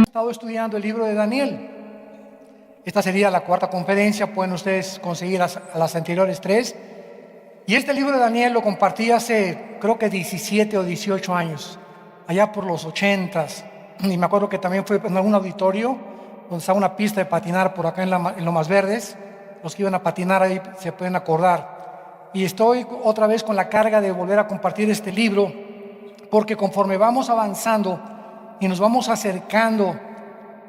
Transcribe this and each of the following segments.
Estado estudiando el libro de Daniel. Esta sería la cuarta conferencia, pueden ustedes conseguir las anteriores tres. Y este libro de Daniel lo compartí hace, creo que 17 o 18 años, allá por los 80s. Y me acuerdo que también fue en algún auditorio, donde estaba una pista de patinar por acá en Lomas Verdes. Los que iban a patinar ahí se pueden acordar. Y estoy otra vez con la carga de volver a compartir este libro, porque conforme vamos avanzando y nos vamos acercando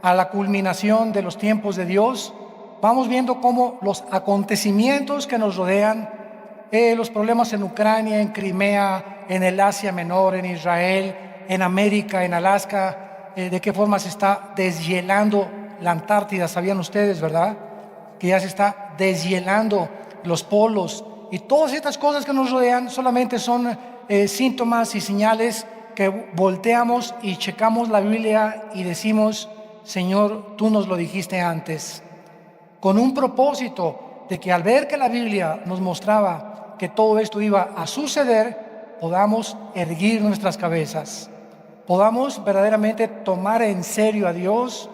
a la culminación de los tiempos de Dios, vamos viendo cómo los acontecimientos que nos rodean, los problemas en Ucrania, en Crimea, en el Asia Menor, en Israel, en América, en Alaska, de qué forma se está deshielando la Antártida. ¿Sabían ustedes, verdad? Que ya se está deshielando los polos, y todas estas cosas que nos rodean solamente son síntomas y señales que volteamos y checamos la Biblia y decimos: Señor, tú nos lo dijiste antes, con un propósito de que al ver que la Biblia nos mostraba que todo esto iba a suceder, podamos erguir nuestras cabezas, podamos verdaderamente tomar en serio a Dios,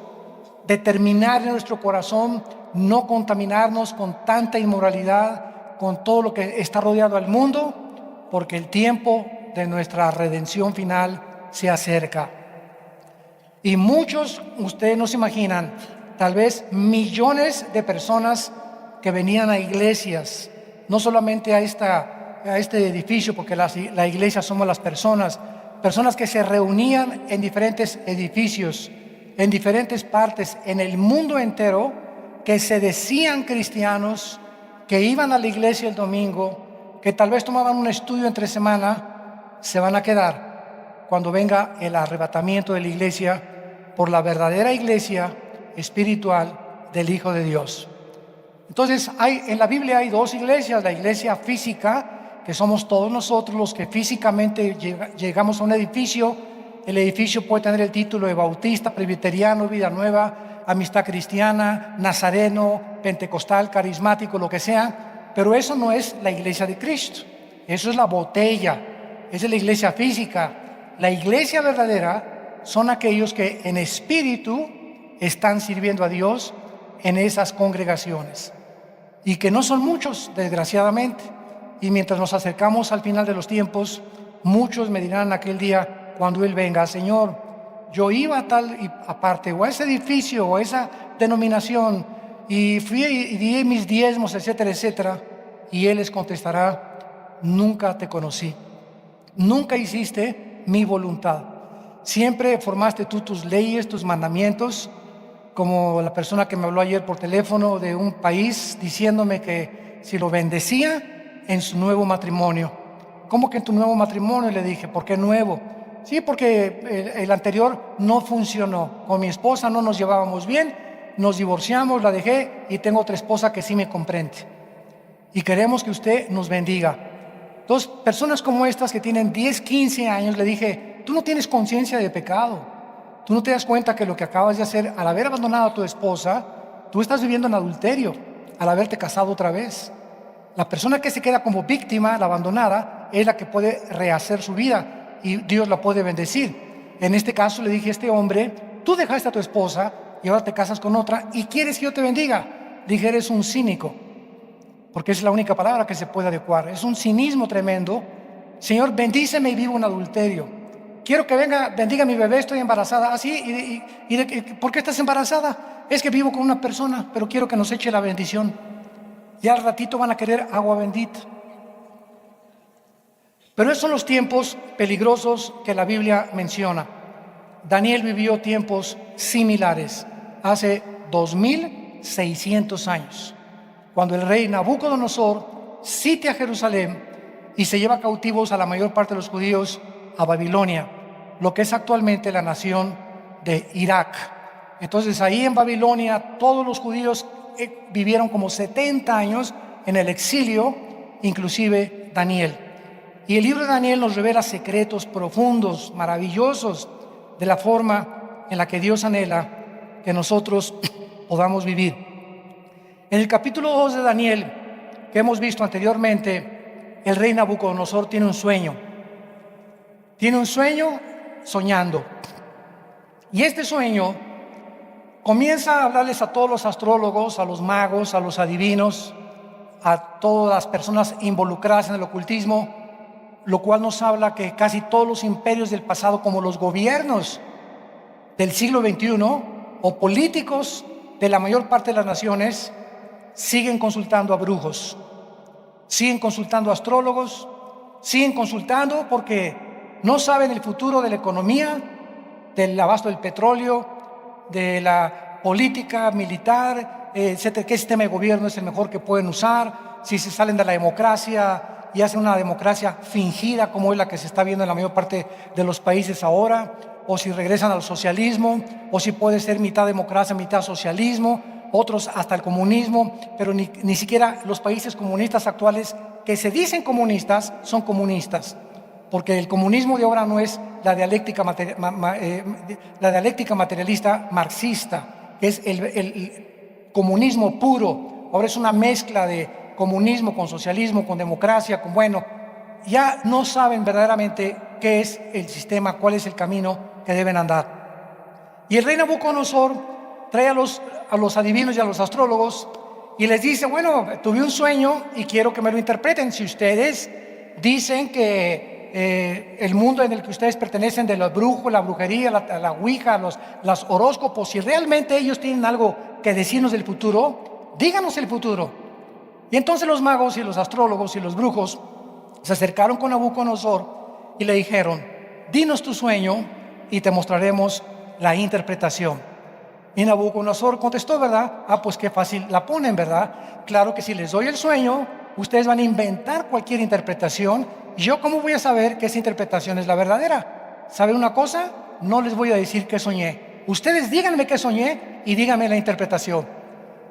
determinar en nuestro corazón no contaminarnos con tanta inmoralidad, con todo lo que está rodeado al mundo, porque el tiempo de nuestra redención final se acerca. Y muchos, ustedes no se imaginan, tal vez millones de personas que venían a iglesias, no solamente a este edificio, porque la iglesia somos las personas que se reunían en diferentes edificios, en diferentes partes, en el mundo entero, que se decían cristianos, que iban a la iglesia el domingo, que tal vez tomaban un estudio entre semana, se van a quedar cuando venga el arrebatamiento de la iglesia por la verdadera iglesia espiritual del Hijo de Dios. Entonces, en la Biblia hay dos iglesias: la iglesia física, que somos todos nosotros los que físicamente llegamos a un edificio. El edificio puede tener el título de bautista, presbiteriano, vida nueva, amistad cristiana, nazareno, pentecostal, carismático, lo que sea, pero eso no es la iglesia de Cristo. Eso es la botella, esa es la iglesia física. La iglesia verdadera son aquellos que en espíritu están sirviendo a Dios en esas congregaciones, y que no son muchos, desgraciadamente. Y mientras nos acercamos al final de los tiempos, muchos me dirán aquel día, cuando Él venga: Señor, yo iba a tal y aparte, o a ese edificio, o a esa denominación, y fui y di mis diezmos, etcétera, etcétera. Y Él les contestará: nunca te conocí, nunca hiciste mi voluntad. Siempre formaste tú tus leyes, tus mandamientos, como la persona que me habló ayer por teléfono de un país diciéndome que si lo bendecía en su nuevo matrimonio. ¿Cómo que en tu nuevo matrimonio? Le dije: ¿por qué nuevo? Sí, porque el anterior no funcionó. Con mi esposa no nos llevábamos bien, nos divorciamos, la dejé, y tengo otra esposa que sí me comprende. Y queremos que usted nos bendiga. Dos personas como estas que tienen 10, 15 años, le dije: tú no tienes conciencia de pecado. Tú no te das cuenta que lo que acabas de hacer al haber abandonado a tu esposa, tú estás viviendo en adulterio al haberte casado otra vez. La persona que se queda como víctima, la abandonada, es la que puede rehacer su vida y Dios la puede bendecir. En este caso le dije a este hombre: tú dejaste a tu esposa y ahora te casas con otra y quieres que yo te bendiga. Dije: eres un cínico, porque es la única palabra que se puede adecuar. Es un cinismo tremendo. Señor, bendíceme y vivo en adulterio. Quiero que venga, bendiga a mi bebé, estoy embarazada. ¿Así? ¿Por qué estás embarazada? Es que vivo con una persona, pero quiero que nos eche la bendición. Ya al ratito van a querer agua bendita. Pero esos son los tiempos peligrosos que la Biblia menciona. Daniel vivió tiempos similares hace 2600 años, cuando el rey Nabucodonosor sitia Jerusalén y se lleva cautivos a la mayor parte de los judíos a Babilonia, lo que es actualmente la nación de Irak. Entonces ahí en Babilonia todos los judíos vivieron como 70 años en el exilio, inclusive Daniel. Y el libro de Daniel nos revela secretos profundos, maravillosos, de la forma en la que Dios anhela que nosotros podamos vivir. En el capítulo 2 de Daniel, que hemos visto anteriormente, el rey Nabucodonosor tiene un sueño. Tiene un sueño soñando. Y este sueño comienza a hablarles a todos los astrólogos, a los magos, a los adivinos, a todas las personas involucradas en el ocultismo, lo cual nos habla que casi todos los imperios del pasado, como los gobiernos del siglo XXI o políticos de la mayor parte de las naciones, siguen consultando a brujos, siguen consultando a astrólogos, siguen consultando porque no saben el futuro de la economía, del abasto del petróleo, de la política militar, etcétera, qué sistema de gobierno es el mejor que pueden usar, si se salen de la democracia y hacen una democracia fingida como es la que se está viendo en la mayor parte de los países ahora, o si regresan al socialismo, o si puede ser mitad democracia, mitad socialismo, otros hasta el comunismo, pero ni siquiera los países comunistas actuales que se dicen comunistas son comunistas, porque el comunismo de ahora no es la dialéctica materialista marxista, que es el comunismo puro. Ahora es una mezcla de comunismo con socialismo, con democracia, con ya no saben verdaderamente qué es el sistema, cuál es el camino que deben andar. Y el rey Nabucodonosor trae a los adivinos y a los astrólogos y les dice: bueno, tuve un sueño y quiero que me lo interpreten. Si ustedes dicen que el mundo en el que ustedes pertenecen, de los brujos, la brujería, la ouija, los horóscopos, si realmente ellos tienen algo que decirnos del futuro, díganos el futuro. Y entonces los magos y los astrólogos y los brujos se acercaron con Nabucodonosor y le dijeron: dinos tu sueño y te mostraremos la interpretación. Y Nabucodonosor contestó, ¿verdad? Pues qué fácil la ponen, ¿verdad? Claro que si les doy el sueño, ustedes van a inventar cualquier interpretación. ¿Y yo cómo voy a saber que esa interpretación es la verdadera? ¿Saben una cosa? No les voy a decir qué soñé. Ustedes díganme qué soñé y díganme la interpretación.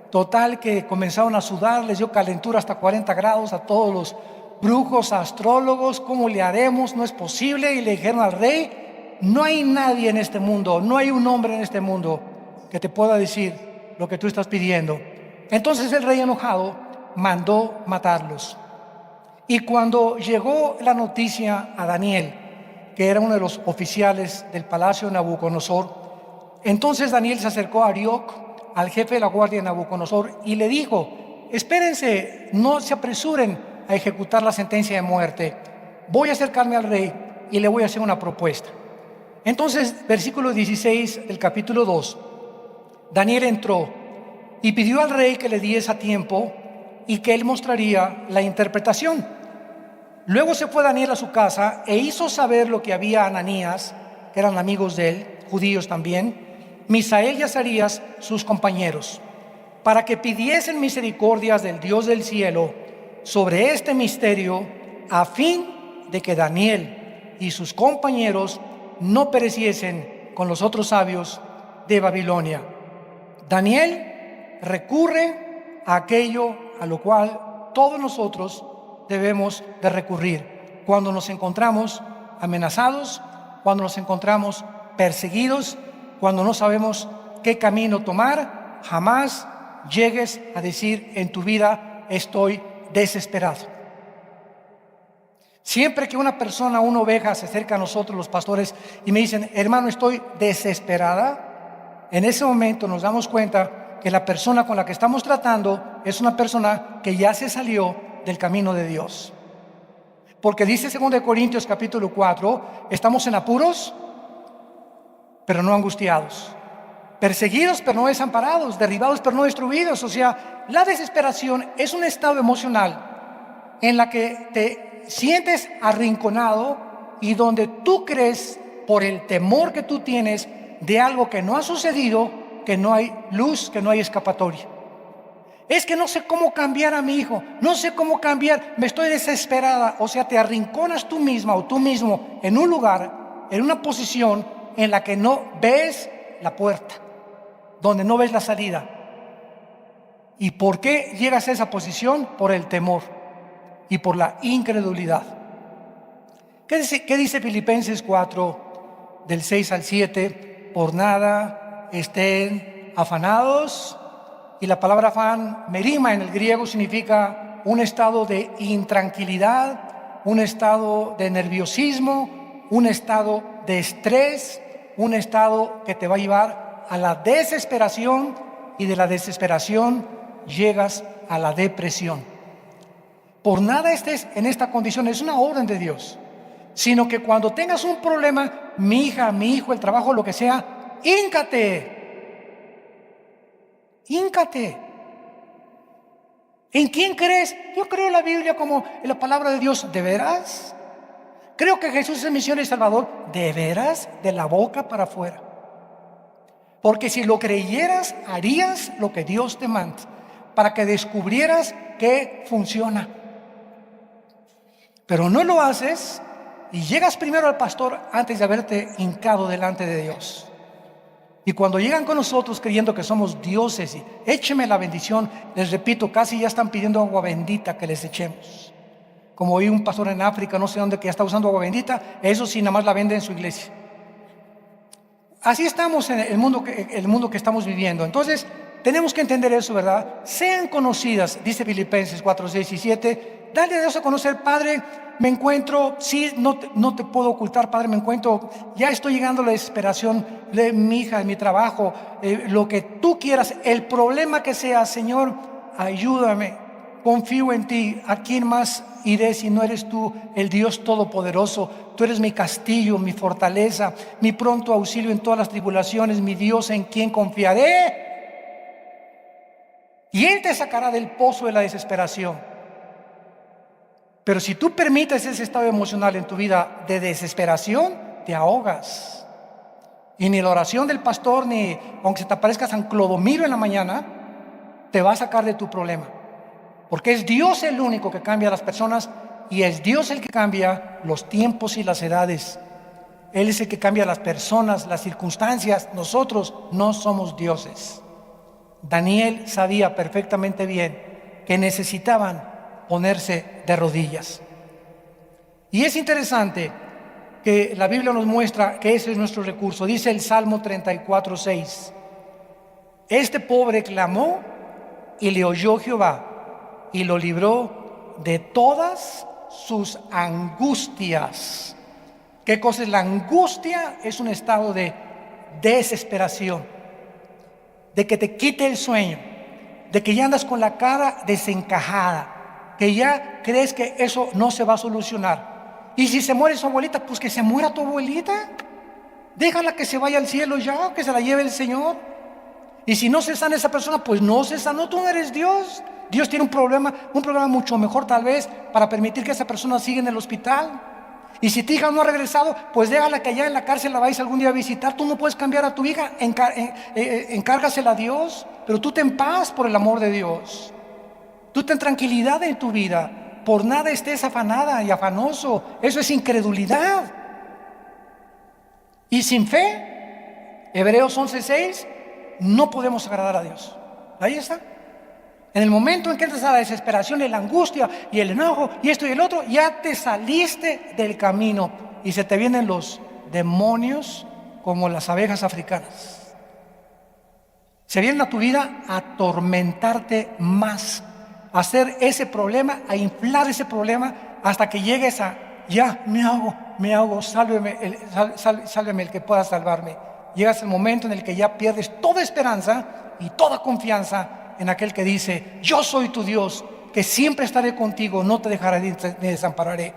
Total que comenzaron a sudar, les dio calentura hasta 40 grados a todos los brujos, astrólogos. ¿Cómo le haremos? No es posible. Y le dijeron al rey: no hay nadie en este mundo, no hay un hombre en este mundo que te pueda decir lo que tú estás pidiendo. Entonces el rey, enojado, mandó matarlos. Y cuando llegó la noticia a Daniel, que era uno de los oficiales del palacio de Nabucodonosor, entonces Daniel se acercó a Arioc, al jefe de la guardia de Nabucodonosor, y le dijo: espérense, no se apresuren a ejecutar la sentencia de muerte. Voy a acercarme al rey y le voy a hacer una propuesta. Entonces, versículo 16 del capítulo 2, Daniel entró y pidió al rey que le diese tiempo y que él mostraría la interpretación. Luego se fue Daniel a su casa e hizo saber lo que había a Ananías, que eran amigos de él, judíos también, Misael y Azarías, sus compañeros, para que pidiesen misericordias del Dios del cielo sobre este misterio, a fin de que Daniel y sus compañeros no pereciesen con los otros sabios de Babilonia. Daniel recurre a aquello a lo cual todos nosotros debemos de recurrir cuando nos encontramos amenazados, cuando nos encontramos perseguidos, cuando no sabemos qué camino tomar. Jamás llegues a decir en tu vida: estoy desesperado. Siempre que una persona, una oveja, se acerca a nosotros, los pastores, y me dicen: hermano, estoy desesperada, en ese momento nos damos cuenta que la persona con la que estamos tratando es una persona que ya se salió del camino de Dios. Porque dice 2 Corintios capítulo 4, estamos en apuros, pero no angustiados, perseguidos, pero no desamparados, derribados, pero no destruidos. O sea, la desesperación es un estado emocional en la que te sientes arrinconado y donde tú crees, por el temor que tú tienes de algo que no ha sucedido, que no hay luz, que no hay escapatoria. Es que no sé cómo cambiar a mi hijo, no sé cómo cambiar, me estoy desesperada. O sea, te arrinconas tú misma o tú mismo en un lugar, en una posición en la que no ves la puerta, donde no ves la salida. ¿Y por qué llegas a esa posición? Por el temor y por la incredulidad. ¿Qué dice Filipenses 4, del 6 al 7? Por nada estén afanados. Y la palabra afán, merima, en el griego significa un estado de intranquilidad, un estado de nerviosismo, un estado de estrés, un estado que te va a llevar a la desesperación, y de la desesperación llegas a la depresión. Por nada estés en esta condición, es una orden de Dios, sino que cuando tengas un problema, mi hija, mi hijo, el trabajo, lo que sea, híncate. ¿En quién crees? Yo creo en la Biblia como en la palabra de Dios. ¿De veras? Creo que Jesús es mi Señor y Salvador. ¿De veras? De la boca para afuera. Porque si lo creyeras, harías lo que Dios te manda, para que descubrieras que funciona. Pero no lo haces y llegas primero al pastor antes de haberte hincado delante de Dios. Y cuando llegan con nosotros creyendo que somos dioses y écheme la bendición, les repito, casi ya están pidiendo agua bendita que les echemos. Como oí un pastor en África, no sé dónde, que ya está usando agua bendita, eso sí, nada más la vende en su iglesia. Así estamos en el mundo que estamos viviendo. Entonces, tenemos que entender eso, ¿verdad? Sean conocidas, dice Filipenses 4, 6 y 7. Dale a Dios a conocer, Padre, me encuentro, sí, no te puedo ocultar, Padre, me encuentro, ya estoy llegando a la desesperación de mi hija, de mi trabajo, lo que tú quieras, el problema que sea, Señor, ayúdame, confío en ti. ¿A quién más iré si no eres tú, el Dios Todopoderoso? Tú eres mi castillo, mi fortaleza, mi pronto auxilio en todas las tribulaciones, mi Dios en quien confiaré. Y Él te sacará del pozo de la desesperación. Pero si tú permites ese estado emocional en tu vida de desesperación, te ahogas. Y ni la oración del pastor, ni aunque se te aparezca San Clodomiro en la mañana, te va a sacar de tu problema. Porque es Dios el único que cambia a las personas, y es Dios el que cambia los tiempos y las edades. Él es el que cambia a las personas, las circunstancias. Nosotros no somos dioses. Daniel sabía perfectamente bien que necesitaban ponerse de rodillas. Y es interesante que la Biblia nos muestra que ese es nuestro recurso. Dice el Salmo 34, 6: este pobre clamó y le oyó Jehová y lo libró de todas sus angustias. ¿Qué cosa es la angustia? Es un estado de desesperación, de que te quite el sueño, de que ya andas con la cara desencajada, que ya crees que eso no se va a solucionar. Y si se muere su abuelita, pues que se muera tu abuelita, déjala que se vaya al cielo ya, que se la lleve el Señor. Y si no se sana esa persona, pues no se sanó, tú no eres Dios. Dios tiene un programa mucho mejor tal vez, para permitir que esa persona siga en el hospital. Y si tu hija no ha regresado, pues déjala que allá en la cárcel la vais algún día a visitar. Tú no puedes cambiar a tu hija, encárgasela a Dios, pero tú ten paz por el amor de Dios. Tú ten tranquilidad en tu vida, por nada estés afanada y afanoso. Eso es incredulidad. Y sin fe, Hebreos 11:6, no podemos agradar a Dios. Ahí está. En el momento en que entras a la desesperación y la angustia y el enojo y esto y el otro, ya te saliste del camino y se te vienen los demonios como las abejas africanas. Se vienen a tu vida a atormentarte más, a hacer ese problema, a inflar ese problema hasta que llegues a ya me ahogo, sálveme el que pueda salvarme. Llegas al momento en el que ya pierdes toda esperanza y toda confianza en aquel que dice: yo soy tu Dios, que siempre estaré contigo, no te dejaré ni desampararé.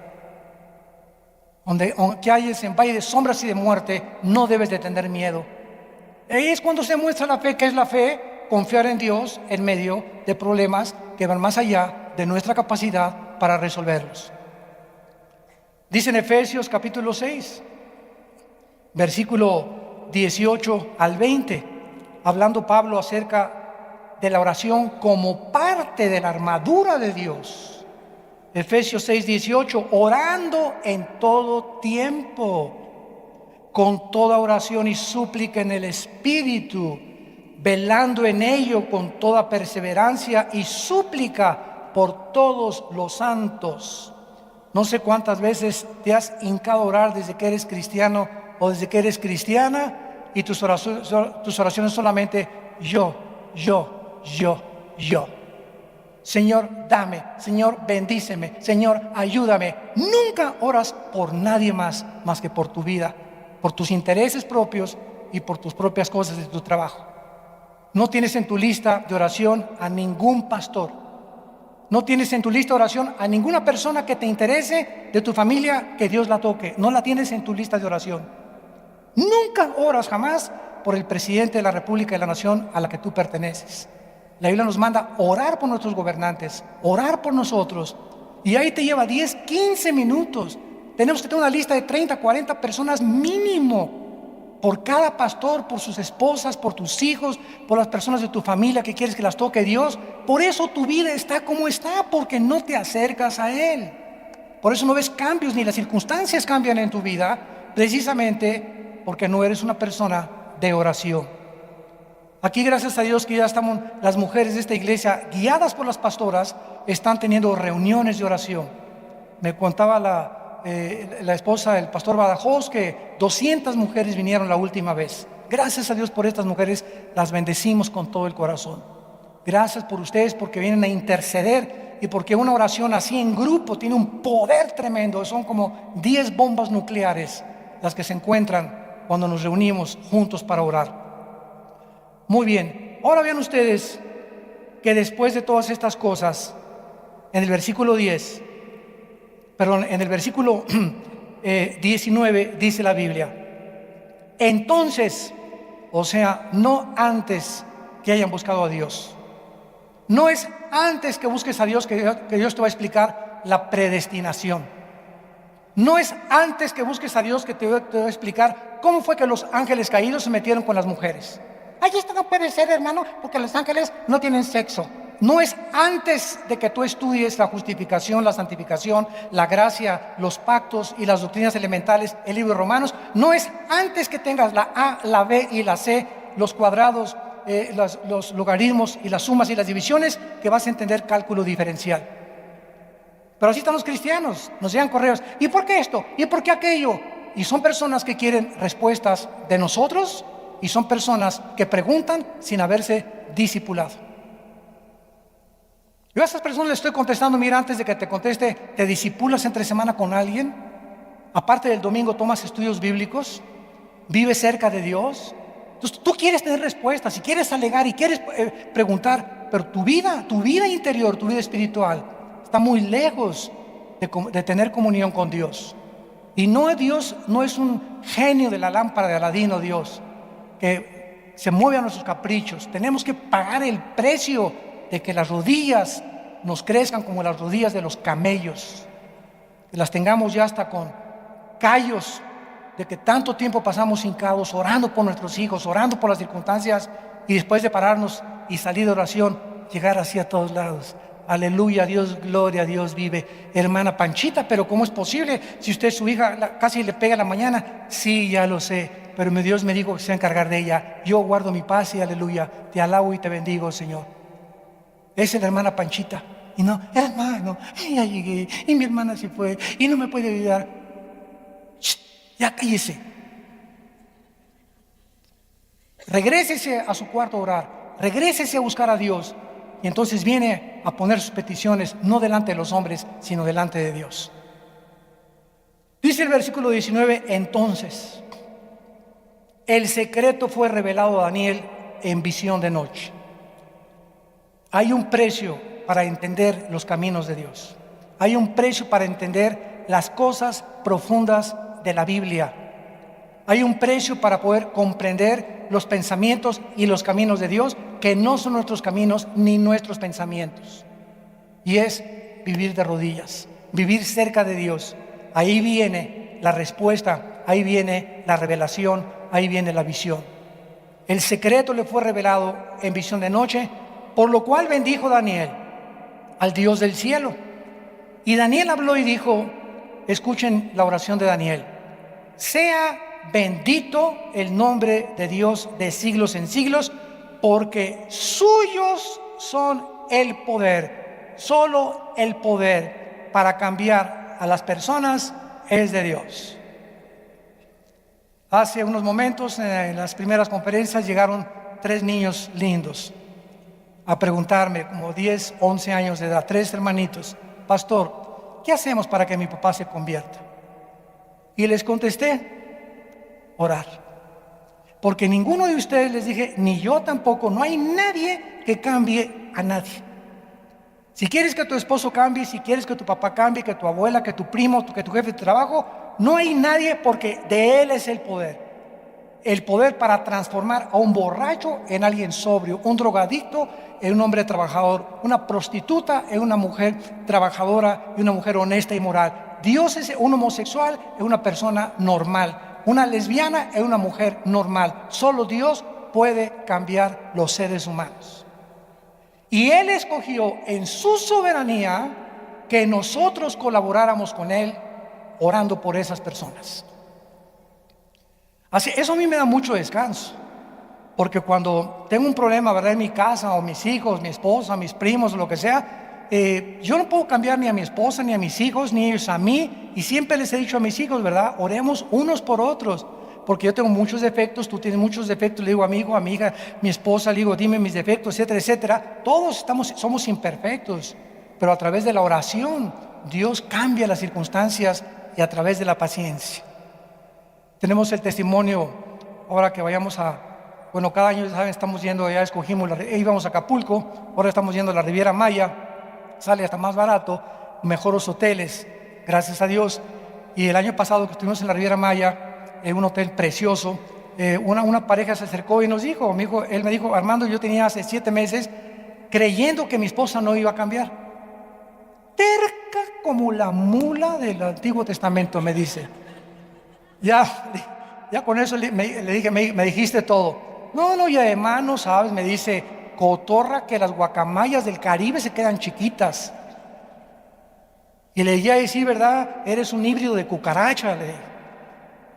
Aunque hayas en valle de sombras y de muerte, no debes de tener miedo. Ahí es cuando se muestra la fe. ¿Qué es la fe? Confiar en Dios en medio de problemas que van más allá de nuestra capacidad para resolverlos. Dice en Efesios capítulo 6, versículo 18 al 20, hablando Pablo acerca de la oración como parte de la armadura de Dios. Efesios 6, 18, orando en todo tiempo, con toda oración y súplica en el Espíritu, velando en ello con toda perseverancia y súplica por todos los santos. No sé cuántas veces te has hincado a orar desde que eres cristiano o desde que eres cristiana, y tus oraciones solamente yo. Señor, dame, Señor, bendíceme, Señor, ayúdame. Nunca oras por nadie más que por tu vida, por tus intereses propios y por tus propias cosas de tu trabajo. No tienes en tu lista de oración a ningún pastor. No tienes en tu lista de oración a ninguna persona que te interese de tu familia, que Dios la toque. No la tienes en tu lista de oración. Nunca oras jamás por el presidente de la República y la nación a la que tú perteneces. La Biblia nos manda orar por nuestros gobernantes, orar por nosotros. Y ahí te lleva 10, 15 minutos. Tenemos que tener una lista de 30, 40 personas mínimo. Por cada pastor, por sus esposas, por tus hijos, por las personas de tu familia que quieres que las toque Dios. Por eso tu vida está como está, porque no te acercas a Él. Por eso no ves cambios, ni las circunstancias cambian en tu vida, precisamente porque no eres una persona de oración. Aquí, gracias a Dios, que ya estamos, las mujeres de esta iglesia, guiadas por las pastoras, están teniendo reuniones de oración. Me contaba la esposa del pastor Badajoz que 200 mujeres vinieron la última vez. Gracias a Dios por estas mujeres, las bendecimos con todo el corazón. Gracias por ustedes, porque vienen a interceder y porque una oración así en grupo tiene un poder tremendo. Son como 10 bombas nucleares las que se encuentran cuando nos reunimos juntos para orar. Muy bien, ahora vean ustedes que después de todas estas cosas, en el versículo 19 dice la Biblia: entonces, o sea, no antes que hayan buscado a Dios. No es antes que busques a Dios que Dios te va a explicar la predestinación. No es antes que busques a Dios que te va a explicar cómo fue que los ángeles caídos se metieron con las mujeres. Ay, esto no puede ser, hermano, porque los ángeles no tienen sexo. No es antes de que tú estudies la justificación, la santificación, la gracia, los pactos y las doctrinas elementales, el libro de Romanos. No es antes que tengas la A, la B y la C, los cuadrados, los logaritmos y las sumas y las divisiones, que vas a entender cálculo diferencial. Pero así están los cristianos, nos llegan correos: ¿y por qué esto? ¿Y por qué aquello? Y son personas que quieren respuestas de nosotros, y son personas que preguntan sin haberse discipulado. Yo a esas personas les estoy contestando: mira, antes de que te conteste, ¿te discipulas entre semana con alguien? Aparte del domingo, ¿tomas estudios bíblicos? ¿Vives cerca de Dios? Entonces tú quieres tener respuestas y quieres alegar y quieres preguntar, pero tu vida interior, tu vida espiritual está muy lejos de tener comunión con Dios. Y Dios no es un genio de la lámpara de Aladino, Dios, que se mueve a nuestros caprichos. Tenemos que pagar el precio de que las rodillas nos crezcan como las rodillas de los camellos, que las tengamos ya hasta con callos, de que tanto tiempo pasamos hincados orando por nuestros hijos, orando por las circunstancias, y después de pararnos y salir de oración, llegar así a todos lados. Aleluya, Dios, gloria a Dios vive. Hermana Panchita, pero ¿cómo es posible? Si usted, su hija, casi le pega en la mañana. Sí, ya lo sé, pero Dios me dijo que se va a encargar de ella. Yo guardo mi paz y aleluya, te alabo y te bendigo, Señor. Esa es la hermana Panchita. Y no, hermano, ya llegué, y mi hermana se fue, y no me puede ayudar. Shh, ya cállese. Regrésese a su cuarto a orar, regrésese a buscar a Dios, y entonces viene a poner sus peticiones, no delante de los hombres, sino delante de Dios. Dice el versículo 19, entonces, el secreto fue revelado a Daniel en visión de noche. Hay un precio para entender los caminos de Dios. Hay un precio para entender las cosas profundas de la Biblia. Hay un precio para poder comprender los pensamientos y los caminos de Dios, que no son nuestros caminos ni nuestros pensamientos. Y es vivir de rodillas, vivir cerca de Dios. Ahí viene la respuesta, ahí viene la revelación, ahí viene la visión. El secreto le fue revelado en visión de noche, por lo cual bendijo Daniel al Dios del cielo. Y Daniel habló y dijo, escuchen la oración de Daniel: sea bendito el nombre de Dios de siglos en siglos, porque suyos son el poder. Solo el poder para cambiar a las personas es de Dios. Hace unos momentos, en las primeras conferencias, llegaron 3 niños lindos. a preguntarme, como 10, 11 años de edad, 3 hermanitos: pastor, ¿qué hacemos para que mi papá se convierta? Y les contesté: orar. Porque ninguno de ustedes, les dije, ni yo tampoco, no hay nadie que cambie a nadie. Si quieres que tu esposo cambie, si quieres que tu papá cambie, que tu abuela, que tu primo, que tu jefe de trabajo, no hay nadie, porque de Él es el poder. El poder para transformar a un borracho en alguien sobrio, un drogadicto en un hombre trabajador, una prostituta en una mujer trabajadora y una mujer honesta y moral. Dios es un homosexual en una persona normal, una lesbiana en una mujer normal. Solo Dios puede cambiar los seres humanos. Y Él escogió en su soberanía que nosotros colaboráramos con Él orando por esas personas. Así, eso a mí me da mucho descanso, porque cuando tengo un problema, ¿verdad?, en mi casa, o mis hijos, mi esposa, mis primos, lo que sea, yo no puedo cambiar ni a mi esposa, ni a mis hijos, ni ellos a mí. Y siempre les he dicho a mis hijos, ¿verdad?, oremos unos por otros, porque yo tengo muchos defectos, tú tienes muchos defectos. Le digo, amigo, amiga, mi esposa, le digo, dime mis defectos, etcétera, etcétera. Todos somos imperfectos, pero a través de la oración Dios cambia las circunstancias, y a través de la paciencia. Tenemos el testimonio, ahora que vayamos bueno, cada año, ¿saben?, estamos yendo, ya escogimos, íbamos a Acapulco, ahora estamos yendo a la Riviera Maya, sale hasta más barato, mejores hoteles, gracias a Dios. Y el año pasado que estuvimos en la Riviera Maya, en un hotel precioso, una pareja se acercó y nos dijo, él me dijo: Armando, yo tenía hace 7 meses creyendo que mi esposa no iba a cambiar. Terca como la mula del Antiguo Testamento, me dice. Ya con eso le dije, me dijiste todo. No, y además no sabes, me dice, cotorra, que las guacamayas del Caribe se quedan chiquitas. Y le dije: sí, ¿verdad? Eres un híbrido de cucaracha, le dije.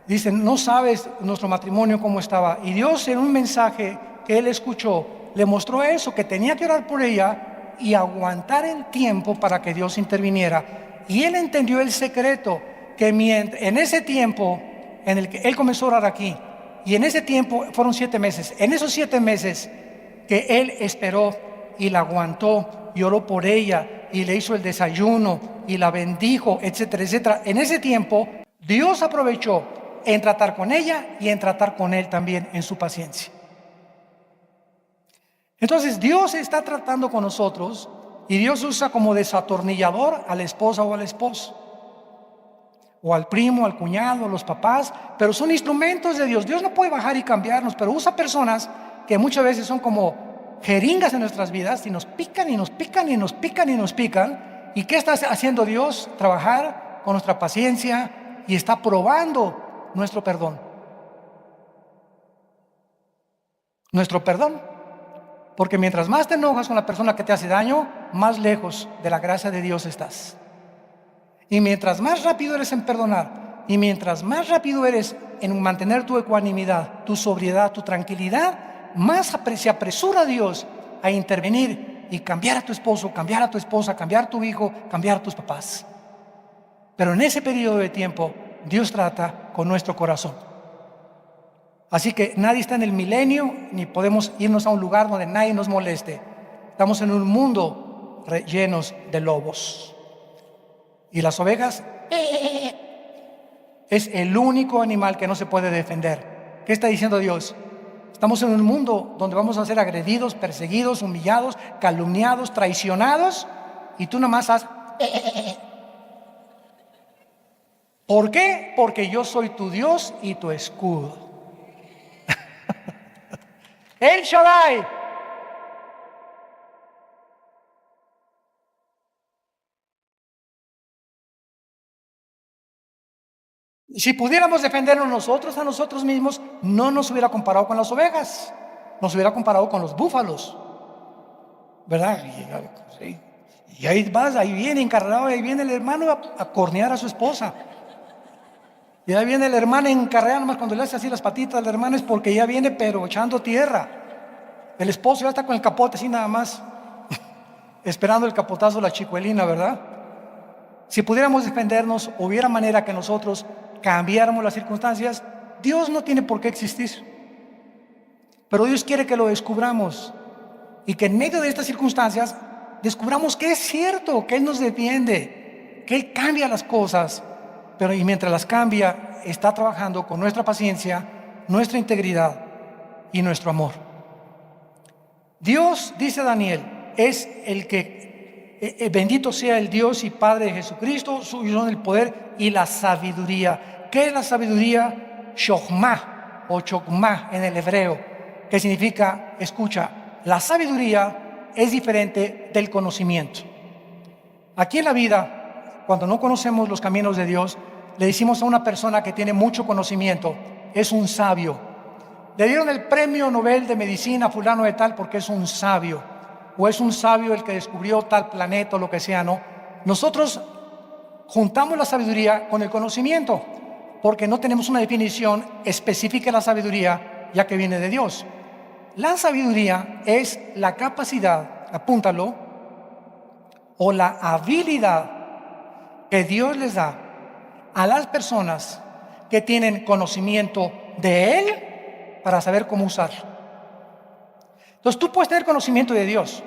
Dice: no sabes nuestro matrimonio cómo estaba. Y Dios, en un mensaje que él escuchó, le mostró eso, que tenía que orar por ella y aguantar el tiempo para que Dios interviniera. Y él entendió el secreto, que en ese tiempo en el que él comenzó a orar aquí, y en ese tiempo fueron 7 meses, en esos 7 meses que él esperó y la aguantó y oró por ella y le hizo el desayuno y la bendijo, etcétera, etcétera, en ese tiempo Dios aprovechó en tratar con ella y en tratar con él también en su paciencia. Entonces Dios está tratando con nosotros, y Dios usa como desatornillador a la esposa o al esposo, o al primo, al cuñado, a los papás, pero son instrumentos de Dios. Dios no puede bajar y cambiarnos, pero usa personas que muchas veces son como jeringas en nuestras vidas, y nos pican y nos pican y nos pican y nos pican. ¿Y qué está haciendo Dios? Trabajar con nuestra paciencia, y está probando nuestro perdón. Nuestro perdón. Porque mientras más te enojas con la persona que te hace daño, más lejos de la gracia de Dios estás. Y mientras más rápido eres en perdonar, y mientras más rápido eres en mantener tu ecuanimidad, tu sobriedad, tu tranquilidad, más se apresura Dios a intervenir y cambiar a tu esposo, cambiar a tu esposa, cambiar a tu hijo, cambiar a tus papás. Pero en ese periodo de tiempo, Dios trata con nuestro corazón. Así que nadie está en el milenio, ni podemos irnos a un lugar donde nadie nos moleste. Estamos en un mundo llenos de lobos. Y las ovejas es el único animal que no se puede defender. ¿Qué está diciendo Dios? Estamos en un mundo donde vamos a ser agredidos, perseguidos, humillados, calumniados, traicionados, y tú nomás haz. ¿Por qué? Porque yo soy tu Dios y tu escudo. El Shaddai. Si pudiéramos defendernos nosotros a nosotros mismos, no nos hubiera comparado con las ovejas, nos hubiera comparado con los búfalos, ¿verdad? Y ahí vas, ahí viene encarregado, ahí viene el hermano a cornear a su esposa. Y ahí viene el hermano encarregado, nomás cuando le hace así las patitas al hermano es porque ya viene pero echando tierra. El esposo ya está con el capote así nada más, esperando el capotazo de la chicuelina, ¿verdad? Si pudiéramos defendernos, hubiera manera que nosotros cambiáramos las circunstancias. Dios no tiene por qué existir, pero Dios quiere que lo descubramos. y que en medio de estas circunstancias descubramos que es cierto, que Él nos defiende, que Él cambia las cosas, pero y mientras las cambia, está trabajando con nuestra paciencia, nuestra integridad y nuestro amor. Dios, dice Daniel, es el que, bendito sea el Dios y Padre de Jesucristo, suyo son el poder y la sabiduría. ¿Qué es la sabiduría? Shochma o chokma en el hebreo, que significa, escucha, la sabiduría es diferente del conocimiento. Aquí en la vida, cuando no conocemos los caminos de Dios, le decimos a una persona que tiene mucho conocimiento, es un sabio. Le dieron el premio Nobel de Medicina a fulano de tal porque es un sabio, o es un sabio el que descubrió tal planeta o lo que sea, ¿no? Nosotros juntamos la sabiduría con el conocimiento, porque no tenemos una definición específica de la sabiduría, ya que viene de Dios. La sabiduría es la capacidad, apúntalo, o la habilidad que Dios les da a las personas que tienen conocimiento de Él para saber cómo usarlo. Entonces tú puedes tener conocimiento de Dios.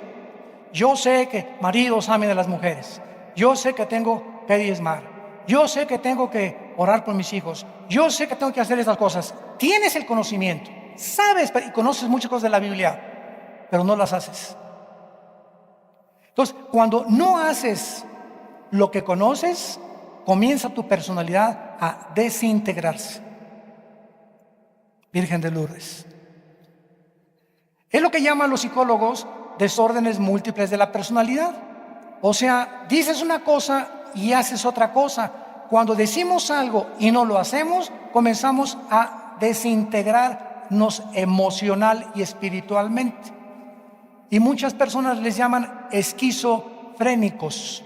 Yo sé que maridos amen a las mujeres. Yo sé que tengo que diezmar. Yo sé que tengo que orar por mis hijos. Yo sé que tengo que hacer estas cosas. Tienes el conocimiento. Sabes y conoces muchas cosas de la Biblia, pero no las haces. Entonces, cuando no haces lo que conoces, comienza tu personalidad a desintegrarse. Virgen de Lourdes. Es lo que llaman los psicólogos desórdenes múltiples de la personalidad. O sea, dices una cosa y haces otra cosa. Cuando decimos algo y no lo hacemos, comenzamos a desintegrarnos emocional y espiritualmente. Y muchas personas les llaman esquizofrénicos,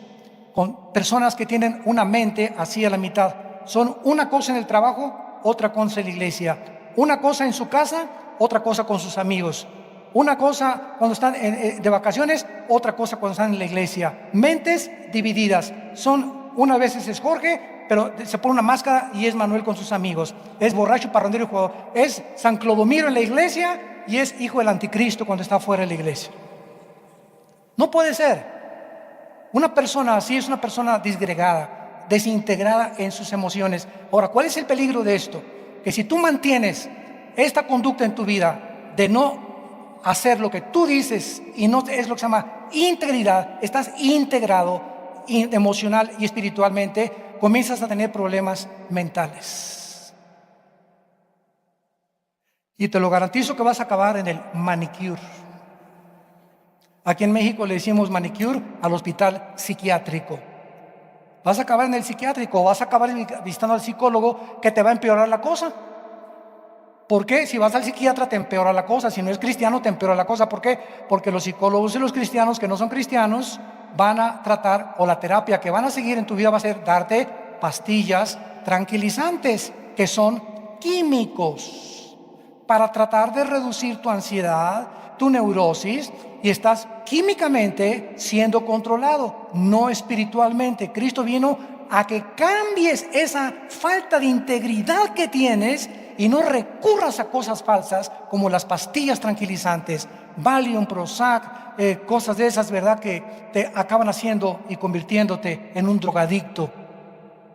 con personas que tienen una mente así a la mitad. Son una cosa en el trabajo, otra cosa en la iglesia. Una cosa en su casa, otra cosa con sus amigos. Una cosa cuando están de vacaciones, otra cosa cuando están en la iglesia. Mentes divididas. Una vez es Jorge, pero se pone una máscara y es Manuel con sus amigos. Es borracho, parrandero y jugador. Es San Clodomiro en la iglesia y es hijo del anticristo cuando está fuera de la iglesia. No puede ser. Una persona así es una persona disgregada, desintegrada en sus emociones. Ahora, ¿cuál es el peligro de esto? Que si tú mantienes esta conducta en tu vida de no hacer lo que tú dices y no es lo que se llama integridad, estás integrado emocional y espiritualmente, comienzas a tener problemas mentales. Y te lo garantizo que vas a acabar en el manicure. Aquí en México le decimos manicure al hospital psiquiátrico. Vas a acabar en el psiquiátrico, vas a acabar visitando al psicólogo que te va a empeorar la cosa. ¿Por qué? Si vas al psiquiatra te empeora la cosa, si no es cristiano te empeora la cosa. ¿Por qué? Porque los psicólogos y los cristianos que no son cristianos van a tratar, o la terapia que van a seguir en tu vida va a ser darte pastillas tranquilizantes, que son químicos, para tratar de reducir tu ansiedad, tu neurosis, y estás químicamente siendo controlado, no espiritualmente. Cristo vino a que cambies esa falta de integridad que tienes y no recurras a cosas falsas como las pastillas tranquilizantes, Valium, Prozac, cosas de esas, ¿verdad?, que te acaban haciendo y convirtiéndote en un drogadicto.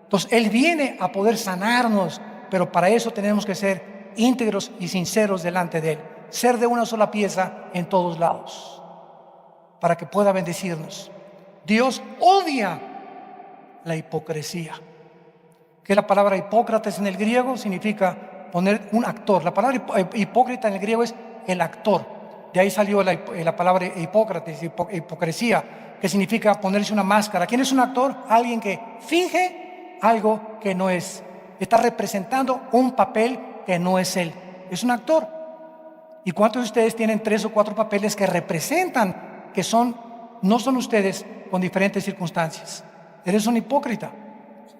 Entonces, Él viene a poder sanarnos, pero para eso tenemos que ser íntegros y sinceros delante de Él, ser de una sola pieza en todos lados, para que pueda bendecirnos. Dios odia la hipocresía. Que la palabra Hipócrates en el griego significa poner un actor. La palabra hipócrita en el griego es el actor. De ahí salió la palabra Hipócrates, hipocresía, que significa ponerse una máscara. ¿Quién es un actor? Alguien que finge algo que no es. Está representando un papel que no es él. Es un actor. ¿Y cuántos de ustedes tienen 3 o 4 papeles que representan que no son ustedes con diferentes circunstancias? Eres un hipócrita.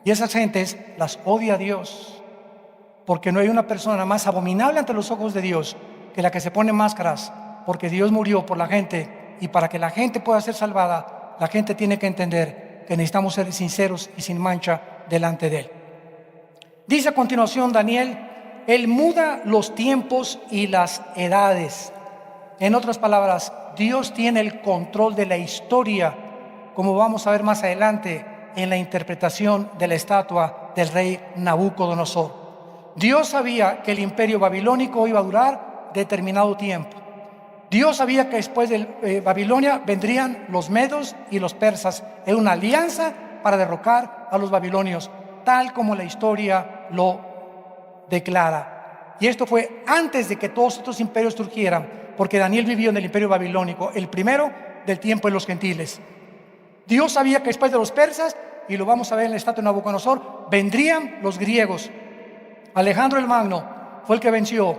Y esas gentes las odia a Dios, porque no hay una persona más abominable ante los ojos de Dios que la que se pone máscaras, porque Dios murió por la gente, y para que la gente pueda ser salvada, la gente tiene que entender que necesitamos ser sinceros y sin mancha delante de Él. Dice a continuación Daniel: Él muda los tiempos y las edades. En otras palabras, Dios tiene el control de la historia, como vamos a ver más adelante en la interpretación de la estatua del rey Nabucodonosor. Dios sabía que el imperio babilónico iba a durar determinado tiempo. Dios sabía que después de Babilonia vendrían los medos y los persas en una alianza para derrocar a los babilonios, tal como la historia lo declara. Y esto fue antes de que todos estos imperios surgieran, porque Daniel vivió en el imperio babilónico, el primero del tiempo de los gentiles. Dios sabía que después de los persas, y lo vamos a ver en la estatua de Nabucodonosor, vendrían los griegos. Alejandro el Magno fue el que venció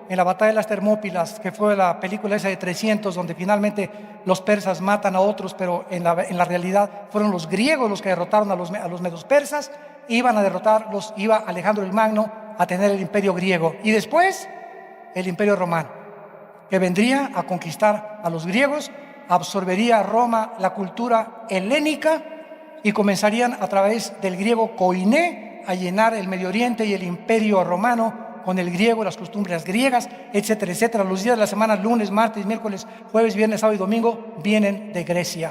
en la batalla de las Termópilas, que fue la película esa de 300, donde finalmente los persas matan a otros, pero en la realidad fueron los griegos los que derrotaron a los medos persas. Iba Alejandro el Magno a tener el imperio griego y después el imperio romano, que vendría a conquistar a los griegos, absorbería a Roma la cultura helénica y comenzarían a través del griego koiné a llenar el Medio Oriente y el imperio romano con el griego, las costumbres griegas, etcétera, etcétera. Los días de la semana, lunes, martes, miércoles, jueves, viernes, sábado y domingo, vienen de Grecia.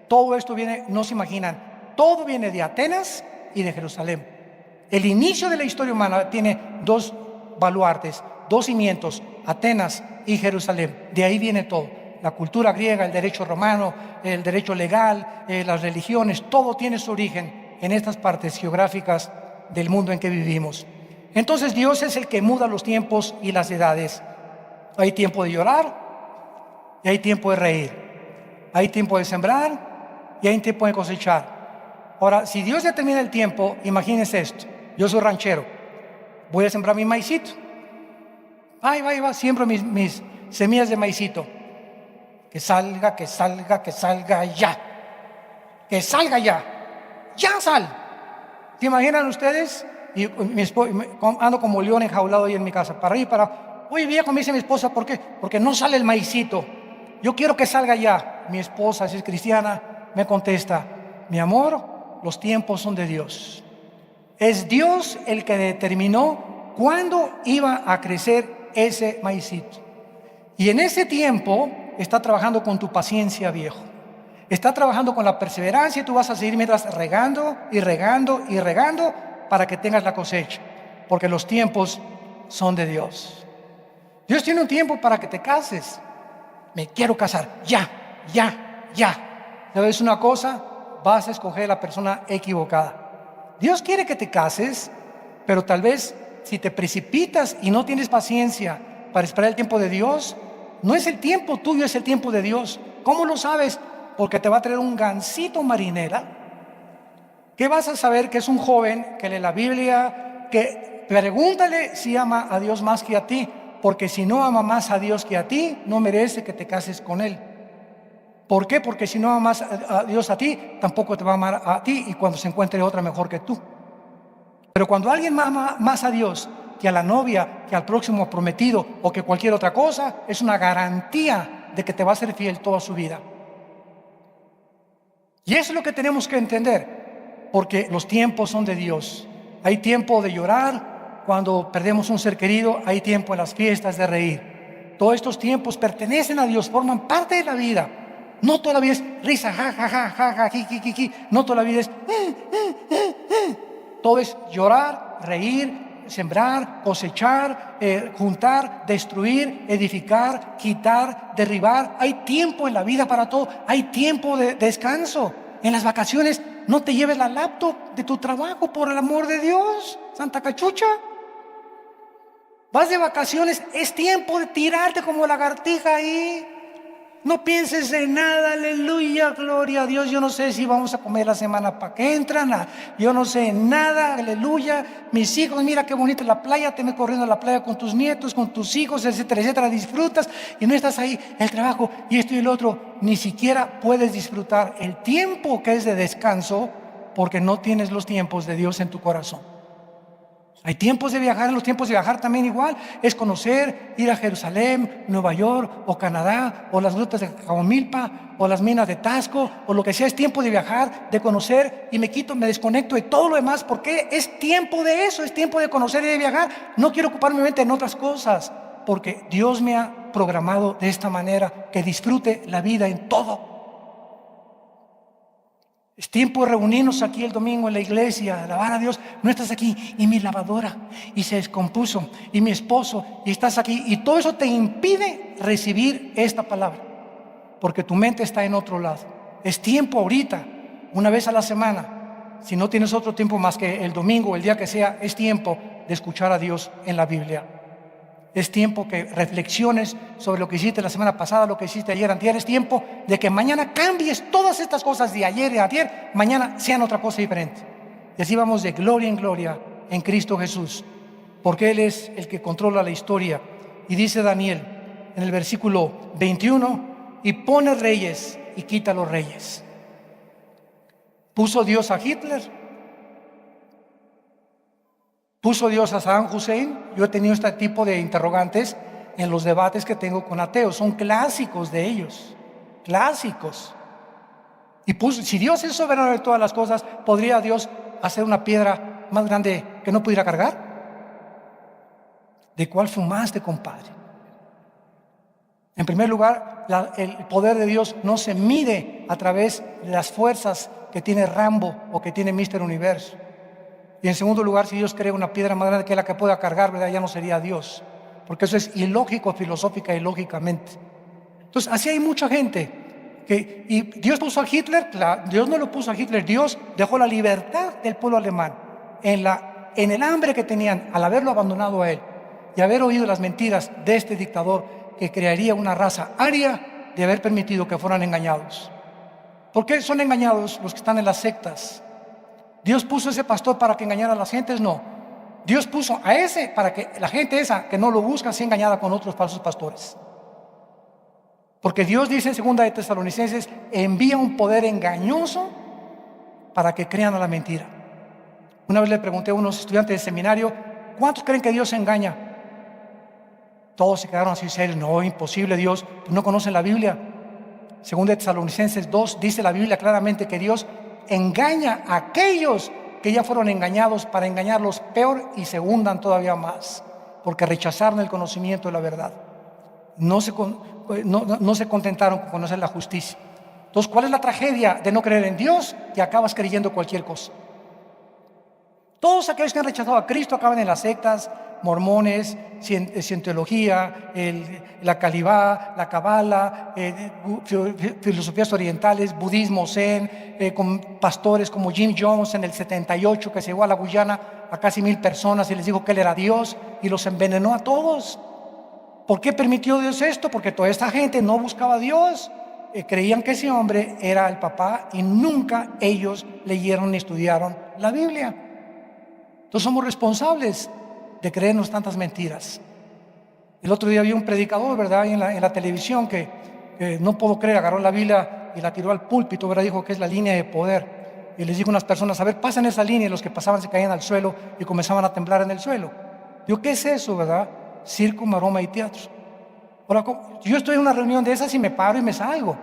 Todo esto viene, no se imaginan, todo viene de Atenas y de Jerusalén. El inicio de la historia humana tiene dos baluartes, dos cimientos, Atenas y Jerusalén. De ahí viene todo. La cultura griega, el derecho romano, el derecho legal, las religiones, todo tiene su origen en estas partes geográficas del mundo en que vivimos. Entonces Dios es el que muda los tiempos y las edades. Hay tiempo de llorar y hay tiempo de reír. Hay tiempo de sembrar y hay tiempo de cosechar. Ahora, si Dios determina el tiempo, imagínense esto. Yo soy ranchero, voy a sembrar mi maicito. Ahí va, siembro mis semillas de maicito. Que salga ya. Que salga ya. Ya sal. ¿Se imaginan ustedes? Y ando como león enjaulado ahí en mi casa, para arriba y para. Oye, viejo, me dice mi esposa, ¿por qué? Porque no sale el maicito. Yo quiero que salga ya. Mi esposa, si es cristiana, me contesta: mi amor, los tiempos son de Dios. Es Dios el que determinó cuándo iba a crecer ese maicito. Y en ese tiempo está trabajando con tu paciencia, viejo. Está trabajando con la perseverancia y tú vas a seguir mientras regando y regando y regando para que tengas la cosecha, porque los tiempos son de Dios. Dios tiene un tiempo para que te cases. Me quiero casar, ya. ¿Sabes una cosa? Vas a escoger a la persona equivocada. Dios quiere que te cases, pero tal vez si te precipitas y no tienes paciencia para esperar el tiempo de Dios, no es el tiempo tuyo, es el tiempo de Dios. ¿Cómo lo sabes? Porque te va a traer un gansito marinera. ¿Qué vas a saber? Que es un joven que lee la Biblia, que pregúntale si ama a Dios más que a ti, porque si no ama más a Dios que a ti, no merece que te cases con él. ¿Por qué? Porque si no amas a Dios a ti, tampoco te va a amar a ti y cuando se encuentre otra mejor que tú. Pero cuando alguien ama más a Dios que a la novia, que al próximo prometido o que cualquier otra cosa, es una garantía de que te va a ser fiel toda su vida. Y eso es lo que tenemos que entender. Porque los tiempos son de Dios. Hay tiempo de llorar cuando perdemos un ser querido, hay tiempo en las fiestas de reír. Todos estos tiempos pertenecen a Dios, forman parte de la vida. No toda la vida es risa, ja, ji. No toda la vida es Todo es llorar, reír, sembrar, cosechar, juntar, destruir, edificar, quitar, derribar. Hay tiempo en la vida para todo. Hay tiempo de descanso. En las vacaciones no te lleves la laptop de tu trabajo, por el amor de Dios, Santa Cachucha. Vas de vacaciones, es tiempo de tirarte como lagartija ahí. No pienses en nada, aleluya, gloria a Dios. Yo no sé si vamos a comer la semana para que entran. Yo no sé nada, aleluya. Mis hijos, mira qué bonita la playa. Te me corriendo a la playa con tus nietos, con tus hijos, etcétera, etcétera. Disfrutas y no estás ahí, el trabajo y esto y el otro. Ni siquiera puedes disfrutar el tiempo que es de descanso porque no tienes los tiempos de Dios en tu corazón. Hay tiempos de viajar, en los tiempos de viajar también igual, es conocer, ir a Jerusalén, Nueva York o Canadá o las grutas de Caumilpa o las minas de Tasco o lo que sea. Es tiempo de viajar, de conocer y me desconecto de todo lo demás porque es tiempo de eso, es tiempo de conocer y de viajar. No quiero ocupar mi mente en otras cosas porque Dios me ha programado de esta manera, que disfrute la vida en todo. Es tiempo de reunirnos aquí el domingo en la iglesia, alabar a Dios. No estás aquí y mi lavadora y se descompuso y mi esposo y estás aquí, y todo eso te impide recibir esta palabra porque tu mente está en otro lado. Es tiempo ahorita, una vez a la semana, si no tienes otro tiempo más que el domingo o el día que sea, es tiempo de escuchar a Dios en la Biblia. Es tiempo que reflexiones sobre lo que hiciste la semana pasada, lo que hiciste ayer, antier. Es tiempo de que mañana cambies todas estas cosas de ayer y antier, mañana sean otra cosa diferente. Y así vamos de gloria en gloria en Cristo Jesús, porque Él es el que controla la historia. Y dice Daniel en el versículo 21, y pone reyes y quita los reyes. ¿Puso Dios a Hitler? ¿Puso Dios a Saddam Hussein? Yo he tenido este tipo de interrogantes en los debates que tengo con ateos. Son clásicos de ellos, clásicos. Y si Dios es soberano de todas las cosas, ¿podría Dios hacer una piedra más grande que no pudiera cargar? ¿De cuál fumaste, compadre? En primer lugar, el poder de Dios no se mide a través de las fuerzas que tiene Rambo o que tiene Mr. Universo. Y en segundo lugar, si Dios crea una piedra más grande que la que pueda cargar, ¿verdad?, ya no sería Dios, porque eso es ilógico, filosófica y lógicamente. Entonces, así hay mucha gente y Dios puso a Hitler. Dios no lo puso a Hitler. Dios dejó la libertad del pueblo alemán en el hambre que tenían al haberlo abandonado a él y haber oído las mentiras de este dictador que crearía una raza aria, de haber permitido que fueran engañados. ¿Por qué son engañados los que están en las sectas? ¿Dios puso a ese pastor para que engañara a las gentes? No. Dios puso a ese para que la gente esa que no lo busca sea engañada con otros falsos pastores. Porque Dios dice en 2 de Tesalonicenses, envía un poder engañoso para que crean a la mentira. Una vez le pregunté a unos estudiantes de seminario, ¿cuántos creen que Dios engaña? Todos se quedaron así serios. No, imposible, Dios, pues no conocen la Biblia. 2 de Tesalonicenses 2 dice la Biblia claramente que Dios engaña a aquellos que ya fueron engañados para engañarlos peor y se hundan todavía más, porque rechazaron el conocimiento de la verdad. No se contentaron con conocer la justicia. Entonces, ¿cuál es la tragedia de no creer en Dios? Que acabas creyendo cualquier cosa. Todos aquellos que han rechazado a Cristo acaban en las sectas, mormones, cientología, la calibá, la cabala, filosofías orientales, budismo zen, con pastores como Jim Jones en el 78, que se llevó a la Guyana a casi 1000 personas y les dijo que él era Dios y los envenenó a todos. ¿Por qué permitió Dios esto? Porque toda esta gente no buscaba a Dios, creían que ese hombre era el papá y nunca ellos leyeron ni estudiaron la Biblia. Entonces somos responsables de creernos tantas mentiras. El otro día vi un predicador, ¿verdad?, en la televisión que no puedo creer, agarró la Biblia y la tiró al púlpito, ¿verdad?, dijo que es la línea de poder. Y les dijo a unas personas, a ver, pasen esa línea, y los que pasaban se caían al suelo y comenzaban a temblar en el suelo. Digo, ¿qué es eso, verdad? Circo, maroma y teatro. Ahora, yo estoy en una reunión de esas y me paro y me salgo,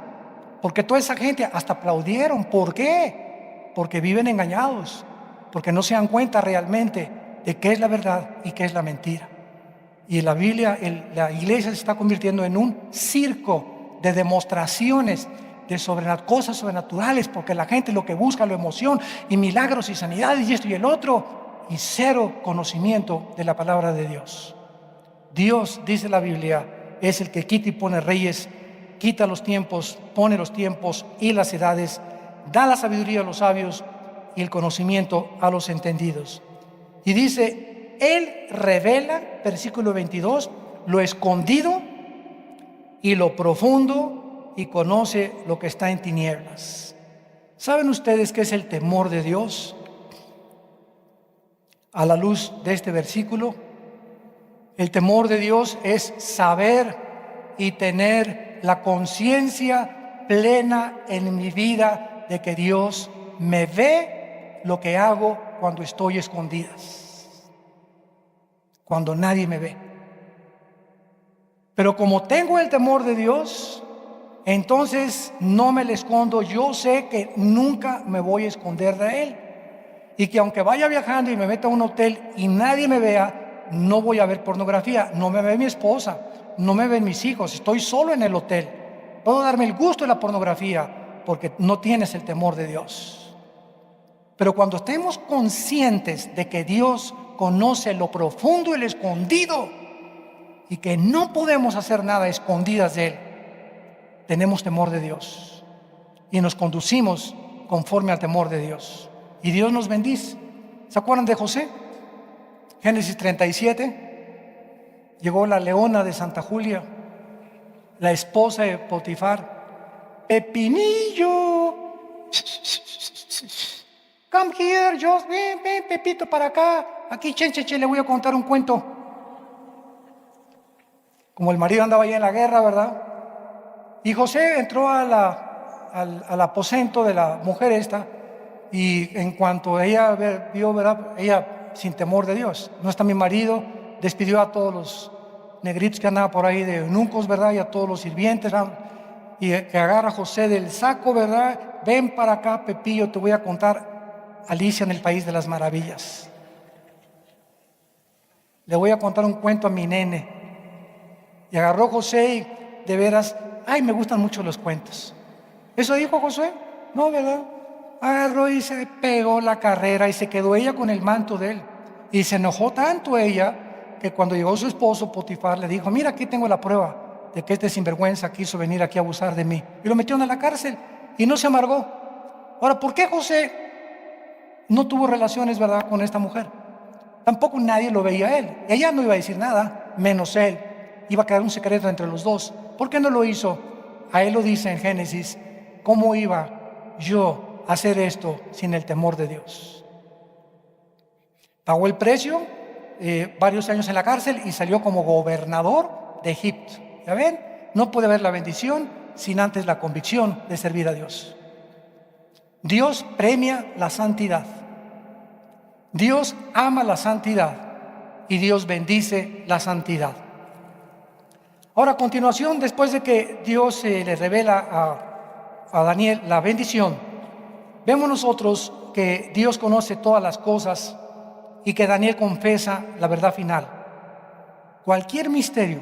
porque toda esa gente hasta aplaudieron. ¿Por qué? Porque viven engañados, porque no se dan cuenta realmente de qué es la verdad y qué es la mentira. Y la Biblia, la iglesia se está convirtiendo en un circo de demostraciones de cosas sobrenaturales, porque la gente lo que busca es la emoción y milagros y sanidades y esto y el otro, y cero conocimiento de la palabra de Dios. Dios, dice la Biblia, es el que quita y pone reyes, quita los tiempos, pone los tiempos y las edades, da la sabiduría a los sabios y el conocimiento a los entendidos. Y dice, Él revela, versículo 22, lo escondido y lo profundo, y conoce lo que está en tinieblas. ¿Saben ustedes qué es el temor de Dios? A la luz de este versículo, el temor de Dios es saber y tener la conciencia plena en mi vida de que Dios me ve lo que hago cuando estoy escondidas, cuando nadie me ve. Pero como tengo el temor de Dios, entonces no me le escondo. Yo sé que nunca me voy a esconder de Él, y que aunque vaya viajando y me meta a un hotel y nadie me vea, no voy a ver pornografía. No me ve mi esposa, no me ven mis hijos, estoy solo en el hotel. Puedo darme el gusto de la pornografía porque no tienes el temor de Dios. Pero cuando estemos conscientes de que Dios conoce lo profundo y lo escondido y que no podemos hacer nada a escondidas de Él, tenemos temor de Dios y nos conducimos conforme al temor de Dios. Y Dios nos bendice. ¿Se acuerdan de José? Génesis 37. Llegó la leona de Santa Julia, la esposa de Potifar. Pepinillo, come here, Jos, ven, Pepito, para acá. Aquí, che, le voy a contar un cuento. Como el marido andaba allá en la guerra, ¿verdad? Y José entró al aposento de la mujer esta, y en cuanto ella vio, ¿verdad? Ella, sin temor de Dios, no está mi marido, despidió a todos los negritos que andaban por ahí de eunucos, ¿verdad? Y a todos los sirvientes, ¿verdad? Y que agarra a José del saco, ¿verdad? Ven para acá, Pepillo, te voy a contar Alicia en el País de las Maravillas. Le voy a contar un cuento a mi nene. Y agarró José y de veras, ay, me gustan mucho los cuentos. ¿Eso dijo José? No, ¿verdad? Agarró y se pegó la carrera y se quedó ella con el manto de él. Y se enojó tanto ella que cuando llegó su esposo Potifar le dijo: mira, aquí tengo la prueba de que este sinvergüenza quiso venir aquí a abusar de mí. Y lo metieron a la cárcel y no se amargó. Ahora, ¿por qué José no tuvo relaciones, verdad, con esta mujer? Tampoco nadie lo veía a él. Ella no iba a decir nada, menos él. Iba a quedar un secreto entre los dos. ¿Por qué no lo hizo? A él lo dice en Génesis: ¿cómo iba yo a hacer esto sin el temor de Dios? Pagó el precio, varios años en la cárcel, y salió como gobernador de Egipto. ¿Ya ven? No puede haber la bendición sin antes la convicción de servir a Dios. Dios premia la santidad. Dios ama la santidad y Dios bendice la santidad. Ahora, a continuación, después de que Dios le revela a Daniel la bendición, vemos nosotros que Dios conoce todas las cosas y que Daniel confiesa la verdad final. Cualquier misterio,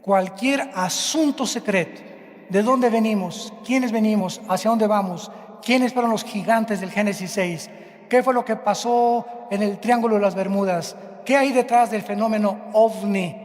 cualquier asunto secreto, de dónde venimos, quiénes venimos, hacia dónde vamos, quiénes fueron los gigantes del Génesis 6, qué fue lo que pasó en el Triángulo de las Bermudas, qué hay detrás del fenómeno OVNI,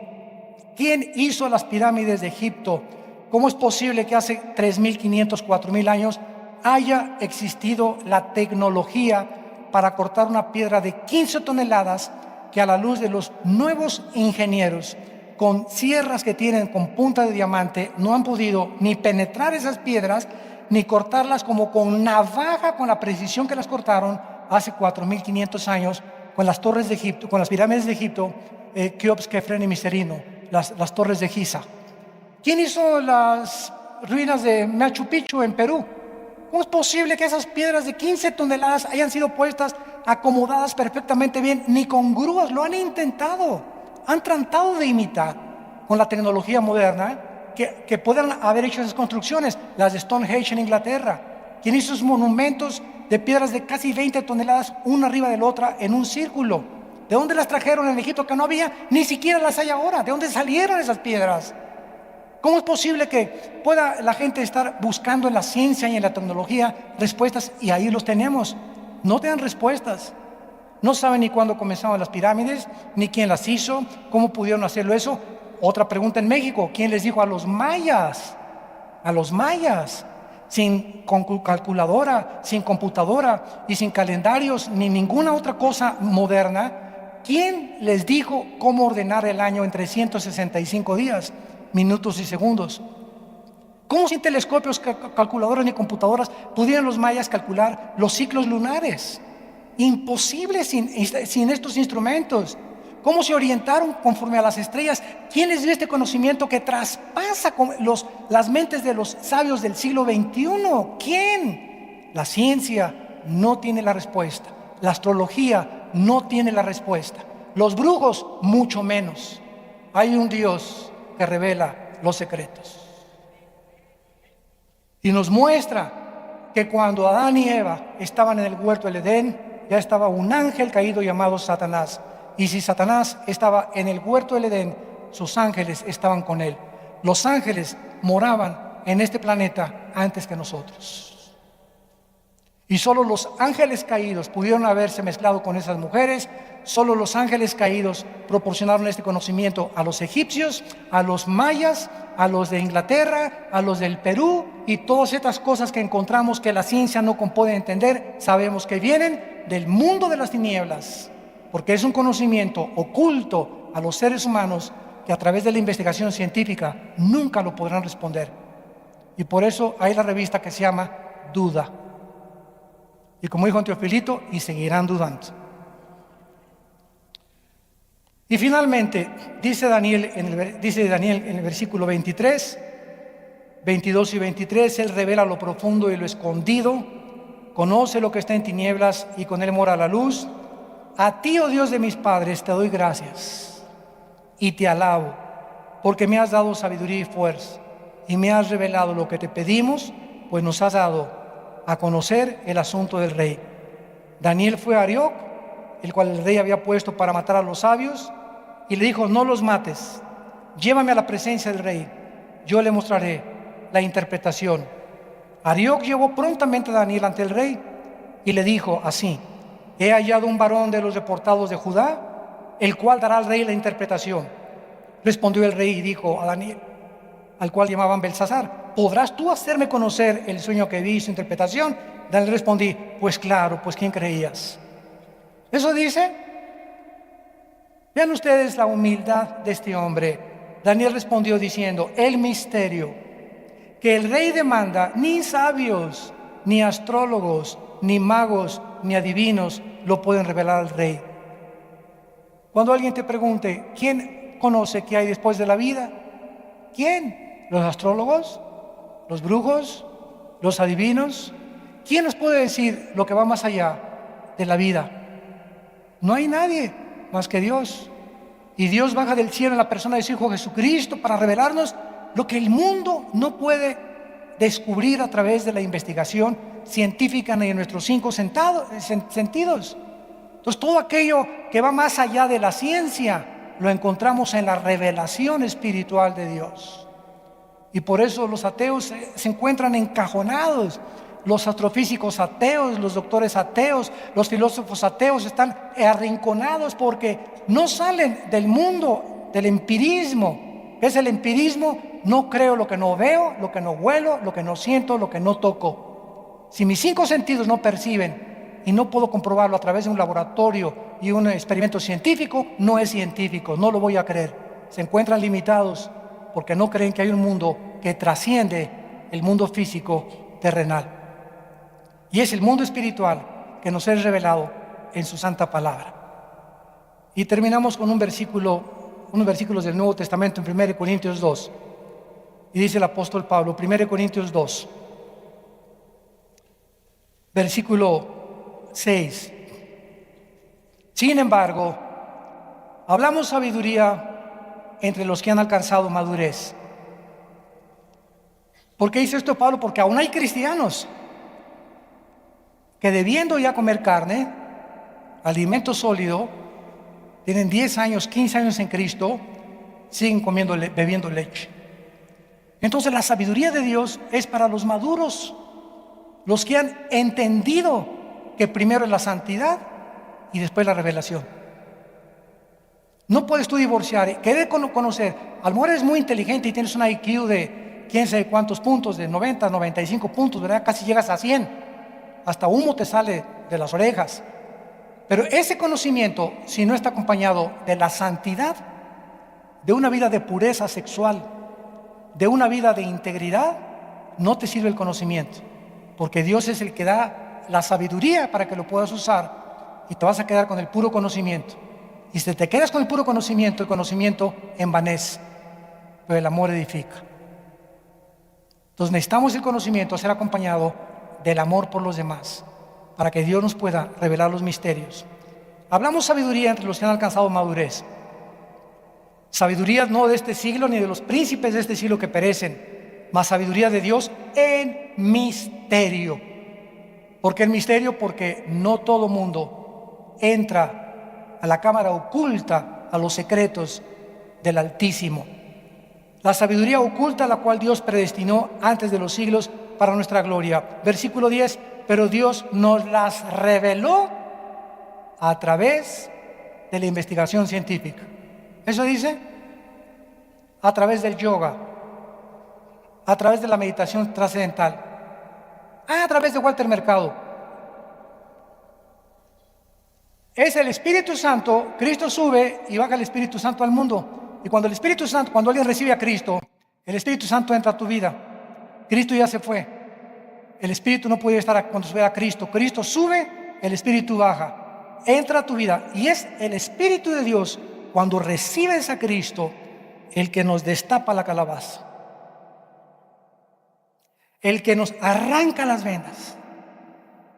quién hizo las pirámides de Egipto, cómo es posible que hace 3.500, 4.000 años haya existido la tecnología para cortar una piedra de 15 toneladas que, a la luz de los nuevos ingenieros con sierras que tienen con punta de diamante, no han podido ni penetrar esas piedras ni cortarlas como con navaja, con la precisión que las cortaron hace 4.500 años con las torres de Egipto, con las pirámides de Egipto, Keops, Kefren y Miserino, las torres de Giza. ¿Quién hizo las ruinas de Machu Picchu en Perú? ¿Cómo es posible que esas piedras de 15 toneladas hayan sido puestas, acomodadas perfectamente bien? Ni con grúas, lo han intentado. Han tratado de imitar con la tecnología moderna que puedan haber hecho esas construcciones. Las de Stonehenge en Inglaterra. ¿Quién hizo esos monumentos de piedras de casi 20 toneladas, una arriba de la otra, en un círculo? ¿De dónde las trajeron en Egipto que no había? Ni siquiera las hay ahora. ¿De dónde salieron esas piedras? ¿Cómo es posible que pueda la gente estar buscando en la ciencia y en la tecnología respuestas, y ahí los tenemos? No te dan respuestas. No saben ni cuándo comenzaron las pirámides, ni quién las hizo, cómo pudieron hacerlo eso. Otra pregunta en México: ¿quién les dijo a los mayas? A los mayas, sin calculadora, sin computadora y sin calendarios ni ninguna otra cosa moderna, ¿quién les dijo cómo ordenar el año en 365 días, minutos y segundos? ¿Cómo sin telescopios, calculadoras ni computadoras pudieron los mayas calcular los ciclos lunares? Imposible sin estos instrumentos. ¿Cómo se orientaron conforme a las estrellas? ¿Quién les dio este conocimiento que traspasa las mentes de los sabios del siglo XXI? ¿Quién? La ciencia no tiene la respuesta. La astrología no tiene la respuesta. Los brujos, mucho menos. Hay un Dios que revela los secretos. Y nos muestra que cuando Adán y Eva estaban en el huerto del Edén, ya estaba un ángel caído llamado Satanás. Y si Satanás estaba en el huerto del Edén, sus ángeles estaban con él. Los ángeles moraban en este planeta antes que nosotros. Y solo los ángeles caídos pudieron haberse mezclado con esas mujeres. Solo los ángeles caídos proporcionaron este conocimiento a los egipcios, a los mayas, a los de Inglaterra, a los del Perú, y todas estas cosas que encontramos que la ciencia no puede entender, sabemos que vienen del mundo de las tinieblas, porque es un conocimiento oculto a los seres humanos que a través de la investigación científica nunca lo podrán responder. Y por eso hay la revista que se llama Duda. Y como dijo Teofilito, y seguirán dudando. Y finalmente, dice Daniel en el versículo 23, 22 y 23, Él revela lo profundo y lo escondido, conoce lo que está en tinieblas y con Él mora la luz. A ti, oh Dios de mis padres, te doy gracias y te alabo, porque me has dado sabiduría y fuerza, y me has revelado lo que te pedimos, pues nos has dado a conocer el asunto del rey. Daniel fue a Arioc, el cual el rey había puesto para matar a los sabios, y le dijo: no los mates, llévame a la presencia del rey, yo le mostraré la interpretación. Arioc llevó prontamente a Daniel ante el rey y le dijo así: he hallado un varón de los deportados de Judá, el cual dará al rey la interpretación. Respondió el rey y dijo a Daniel, al cual llamaban Belsasar: ¿podrás tú hacerme conocer el sueño que vi y su interpretación? Daniel respondí: pues claro, pues ¿quién creías? Eso dice. Vean ustedes la humildad de este hombre. Daniel respondió diciendo: el misterio que el rey demanda, ni sabios, ni astrólogos, ni magos, ni adivinos lo pueden revelar al rey. Cuando alguien te pregunte: ¿quién conoce qué hay después de la vida? ¿Quién? ¿Los astrólogos? ¿Los brujos? ¿Los adivinos? ¿Quién nos puede decir lo que va más allá de la vida? No hay nadie más que Dios. Y Dios baja del cielo en la persona de su Hijo Jesucristo para revelarnos lo que el mundo no puede descubrir a través de la investigación científica ni de nuestros cinco sentidos. Entonces, todo aquello que va más allá de la ciencia lo encontramos en la revelación espiritual de Dios. Y por eso los ateos se encuentran encajonados. Los astrofísicos ateos, los doctores ateos, los filósofos ateos están arrinconados porque no salen del mundo del empirismo. ¿Qué es el empirismo? No creo lo que no veo, lo que no huelo, lo que no siento, lo que no toco. Si mis cinco sentidos no perciben y no puedo comprobarlo a través de un laboratorio y un experimento científico, no es científico, no lo voy a creer. Se encuentran limitados porque no creen que hay un mundo que trasciende el mundo físico terrenal. Y es el mundo espiritual que nos es revelado en su santa palabra. Y terminamos con unos versículos del Nuevo Testamento en 1 Corintios 2. Y dice el apóstol Pablo, 1 Corintios 2, versículo 6. Sin embargo, hablamos sabiduría entre los que han alcanzado madurez. ¿Por qué dice esto Pablo? Porque aún hay cristianos que, debiendo ya comer carne, alimento sólido, tienen 10 años, 15 años en Cristo, siguen bebiendo leche. Entonces la sabiduría de Dios es para los maduros, los que han entendido que primero es la santidad y después la revelación. No puedes tú divorciar, querer conocer. A lo mejor eres muy inteligente y tienes un IQ de quién sabe cuántos puntos, de 90, 95 puntos, ¿verdad? Casi llegas a 100. Hasta humo te sale de las orejas. Pero ese conocimiento, si no está acompañado de la santidad, de una vida de pureza sexual, de una vida de integridad, no te sirve el conocimiento. Porque Dios es el que da la sabiduría para que lo puedas usar y te vas a quedar con el puro conocimiento. Y si te quedas con el puro conocimiento, el conocimiento envanece, pero el amor edifica. Entonces necesitamos el conocimiento ser acompañado del amor por los demás, para que Dios nos pueda revelar los misterios. Hablamos sabiduría entre los que han alcanzado madurez. Sabiduría no de este siglo ni de los príncipes de este siglo que perecen, mas sabiduría de Dios en misterio. ¿Por qué en misterio? Porque no todo mundo entra a la cámara oculta, a los secretos del Altísimo. La sabiduría oculta la cual Dios predestinó antes de los siglos para nuestra gloria. Versículo 10, pero Dios nos las reveló a través de la investigación científica. Eso dice, a través del yoga, a través de la meditación trascendental, a través de Walter Mercado. Es el Espíritu Santo. Cristo sube y baja el Espíritu Santo al mundo. Y cuando el Espíritu Santo, cuando alguien recibe a Cristo, el Espíritu Santo entra a tu vida. Cristo ya se fue. El Espíritu no puede estar cuando sube a Cristo. Cristo sube, el Espíritu baja. Entra a tu vida. Y es el Espíritu de Dios, cuando recibes a Cristo, el que nos destapa la calabaza. El que nos arranca las venas.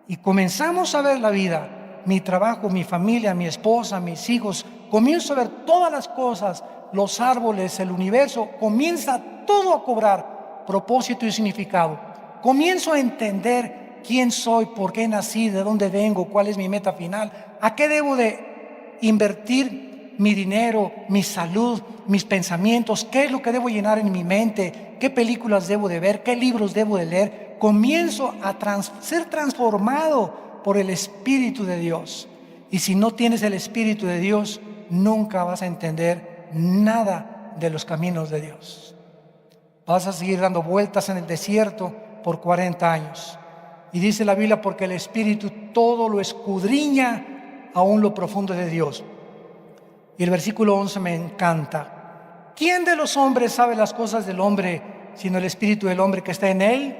Y comenzamos a ver la vida. Mi trabajo, mi familia, mi esposa, mis hijos. Comienzo a ver todas las cosas, los árboles, el universo. Comienza todo a cobrar propósito y significado. Comienzo a entender quién soy, por qué nací, de dónde vengo, cuál es mi meta final, a qué debo de invertir mi dinero, mi salud, mis pensamientos, qué es lo que debo llenar en mi mente, qué películas debo de ver, qué libros debo de leer. Comienzo a ser transformado por el Espíritu de Dios. Y si no tienes el Espíritu de Dios, nunca vas a entender nada de los caminos de Dios. Vas a seguir dando vueltas en el desierto por 40 años. Y dice la Biblia, porque el Espíritu todo lo escudriña, aún lo profundo de Dios. Y el versículo 11 me encanta. ¿Quién de los hombres sabe las cosas del hombre, sino el Espíritu del hombre que está en él?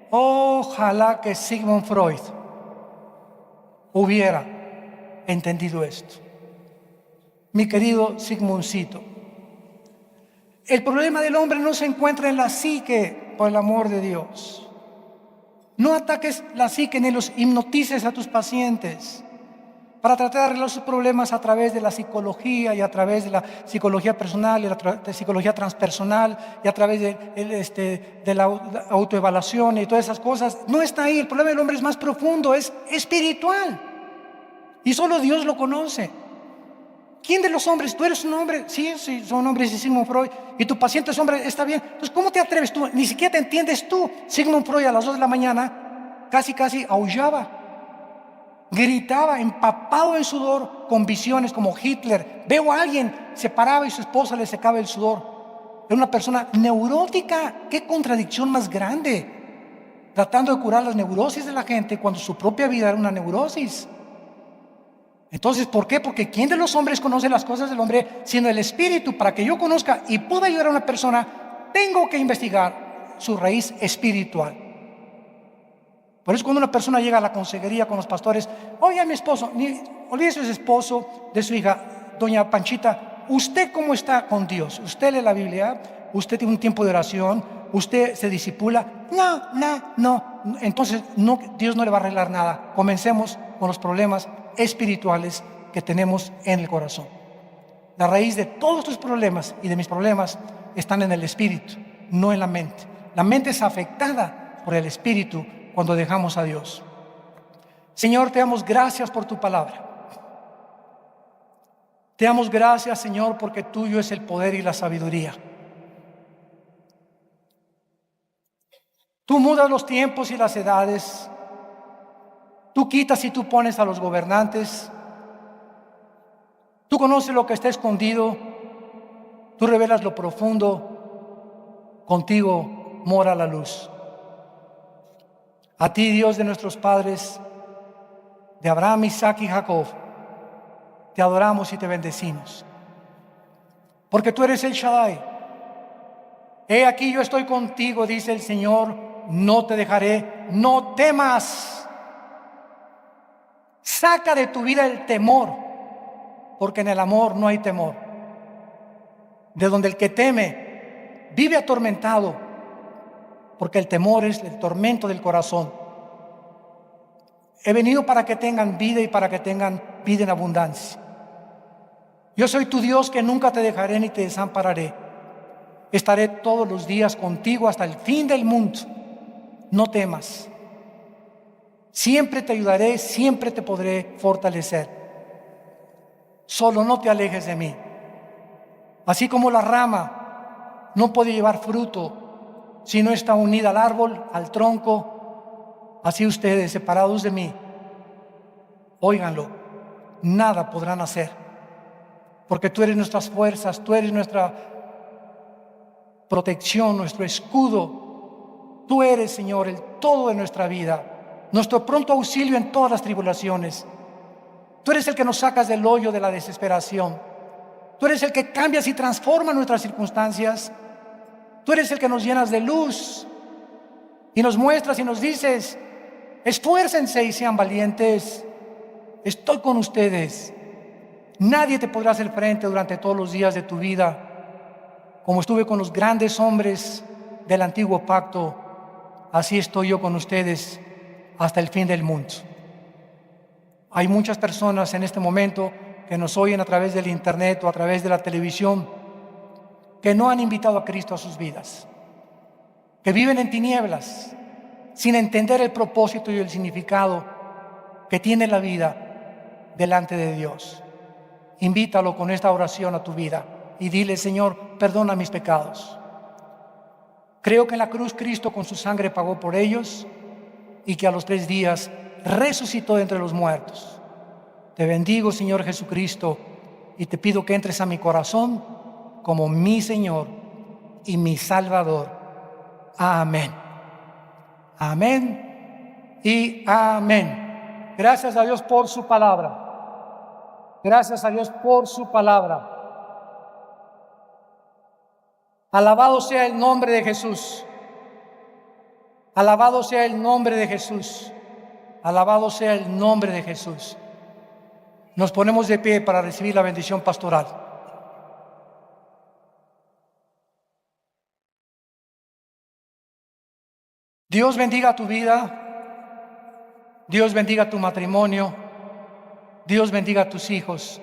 Ojalá que Sigmund Freud hubiera entendido esto. Mi querido Sigmundcito, el problema del hombre no se encuentra en la psique, por el amor de Dios. No ataques la psique ni los hipnotices a tus pacientes para tratar de arreglar sus problemas a través de la psicología y a través de la psicología personal y la psicología transpersonal y a través de la autoevaluación y todas esas cosas. No está ahí. El problema del hombre es más profundo, es espiritual. Y solo Dios lo conoce. ¿Quién de los hombres? ¿Tú eres un hombre? Sí, son hombres, y Sigmund Freud. Y tu paciente es hombre, está bien. Entonces, ¿cómo te atreves tú? Ni siquiera te entiendes tú. Sigmund Freud a las 2 de la mañana casi aullaba. Gritaba, empapado en sudor, con visiones como Hitler. Veo a alguien, se paraba y su esposa le secaba el sudor. Era una persona neurótica. ¡Qué contradicción más grande! Tratando de curar las neurosis de la gente cuando su propia vida era una neurosis. Entonces, ¿por qué? Porque ¿quién de los hombres conoce las cosas del hombre sino el Espíritu? Para que yo conozca y pueda ayudar a una persona, tengo que investigar su raíz espiritual. Por eso cuando una persona llega a la consejería con los pastores, oye, a mi esposo, olvídese de su esposo, de su hija, doña Panchita, ¿usted cómo está con Dios? ¿Usted lee la Biblia? ¿Usted tiene un tiempo de oración? ¿Usted se disipula? No. Entonces Dios no le va a arreglar nada. Comencemos con los problemas espirituales que tenemos en el corazón. La raíz de todos tus problemas y de mis problemas están en el espíritu, no en la mente. La mente es afectada por el espíritu cuando dejamos a Dios. Señor, te damos gracias por tu palabra. Te damos gracias, Señor, porque tuyo es el poder y la sabiduría. Tú mudas los tiempos y las edades. Tú quitas y tú pones a los gobernantes. Tú conoces lo que está escondido. Tú revelas lo profundo. Contigo mora la luz. A ti, Dios de nuestros padres, de Abraham, Isaac y Jacob, te adoramos y te bendecimos. Porque tú eres el Shaddai. He aquí yo estoy contigo, dice el Señor, no te dejaré, no temas. Saca de tu vida el temor, porque en el amor no hay temor. De donde el que teme vive atormentado, porque el temor es el tormento del corazón. He venido para que tengan vida y para que tengan vida en abundancia. Yo soy tu Dios que nunca te dejaré ni te desampararé. Estaré todos los días contigo hasta el fin del mundo. No temas. Siempre te ayudaré, siempre te podré fortalecer. Solo no te alejes de mí. Así como la rama no puede llevar fruto si no está unida al árbol, al tronco, así ustedes, separados de mí, óiganlo, nada podrán hacer, porque tú eres nuestras fuerzas, tú eres nuestra protección, nuestro escudo. Tú eres, Señor, el todo de nuestra vida, nuestro pronto auxilio en todas las tribulaciones. Tú eres el que nos sacas del hoyo de la desesperación. Tú eres el que cambias y transformas nuestras circunstancias. Tú eres el que nos llenas de luz y nos muestras y nos dices: esfuércense y sean valientes. Estoy con ustedes. Nadie te podrá hacer frente durante todos los días de tu vida. Como estuve con los grandes hombres del antiguo pacto, así estoy yo con ustedes hasta el fin del mundo. Hay muchas personas en este momento que nos oyen a través del internet o a través de la televisión, que no han invitado a Cristo a sus vidas, que viven en tinieblas, sin entender el propósito y el significado que tiene la vida delante de Dios. Invítalo con esta oración a tu vida y dile: Señor, perdona mis pecados. Creo que en la cruz Cristo con su sangre pagó por ellos y que a los 3 días resucitó de entre los muertos. Te bendigo, Señor Jesucristo, y te pido que entres a mi corazón como mi Señor y mi Salvador. Amén. Amén y amén. Gracias a Dios por su palabra. Gracias a Dios por su palabra. Alabado sea el nombre de Jesús. Alabado sea el nombre de Jesús. Alabado sea el nombre de Jesús. Nos ponemos de pie para recibir la bendición pastoral. Dios bendiga tu vida. Dios bendiga tu matrimonio. Dios bendiga a tus hijos.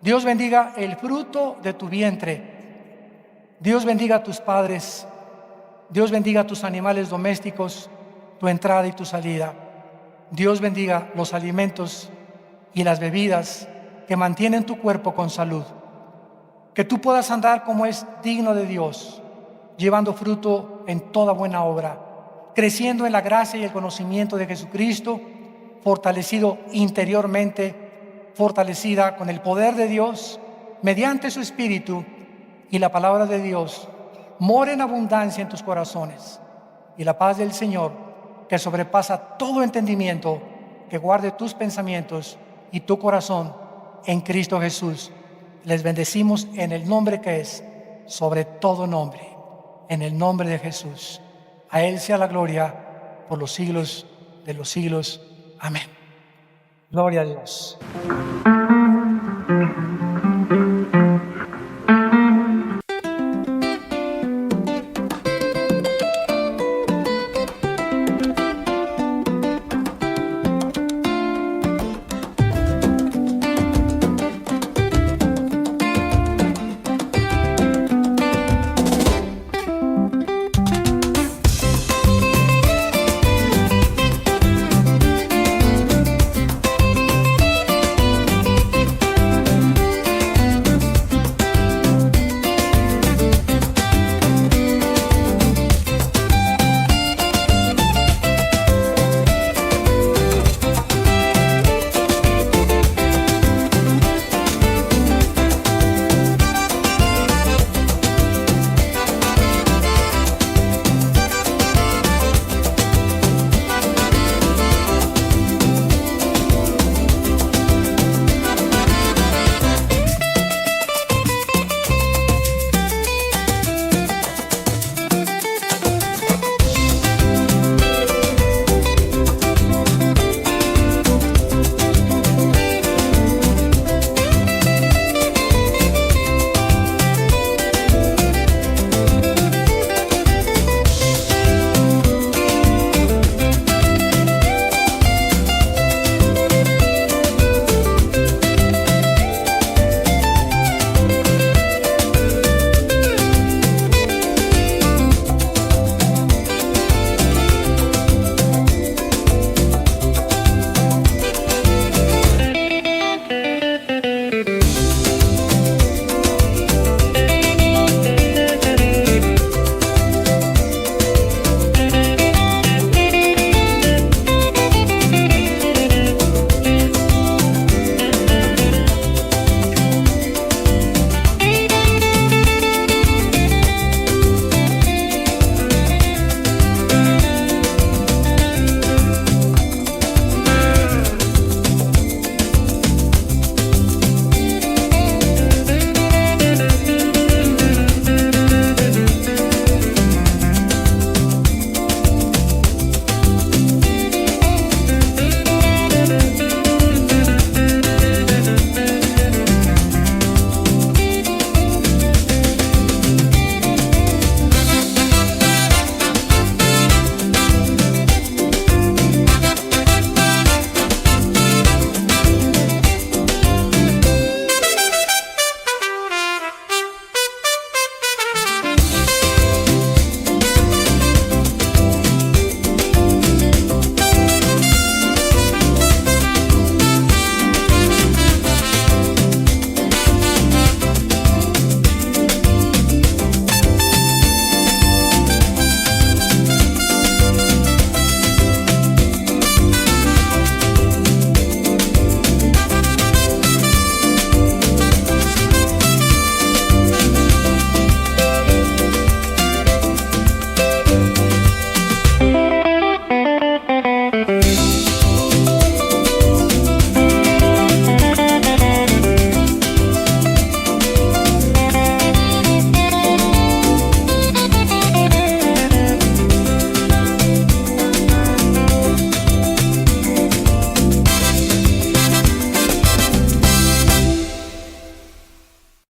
Dios bendiga el fruto de tu vientre. Dios bendiga a tus padres. Dios bendiga a tus animales domésticos, tu entrada y tu salida. Dios bendiga los alimentos y las bebidas que mantienen tu cuerpo con salud. Que tú puedas andar como es digno de Dios, llevando fruto en toda buena obra, creciendo en la gracia y el conocimiento de Jesucristo, fortalecido interiormente, fortalecida con el poder de Dios, mediante su Espíritu, y la palabra de Dios more en abundancia en tus corazones. Y la paz del Señor, que sobrepasa todo entendimiento, que guarde tus pensamientos y tu corazón en Cristo Jesús. Les bendecimos en el nombre que es sobre todo nombre, en el nombre de Jesús. A Él sea la gloria por los siglos de los siglos. Amén. Gloria a Dios.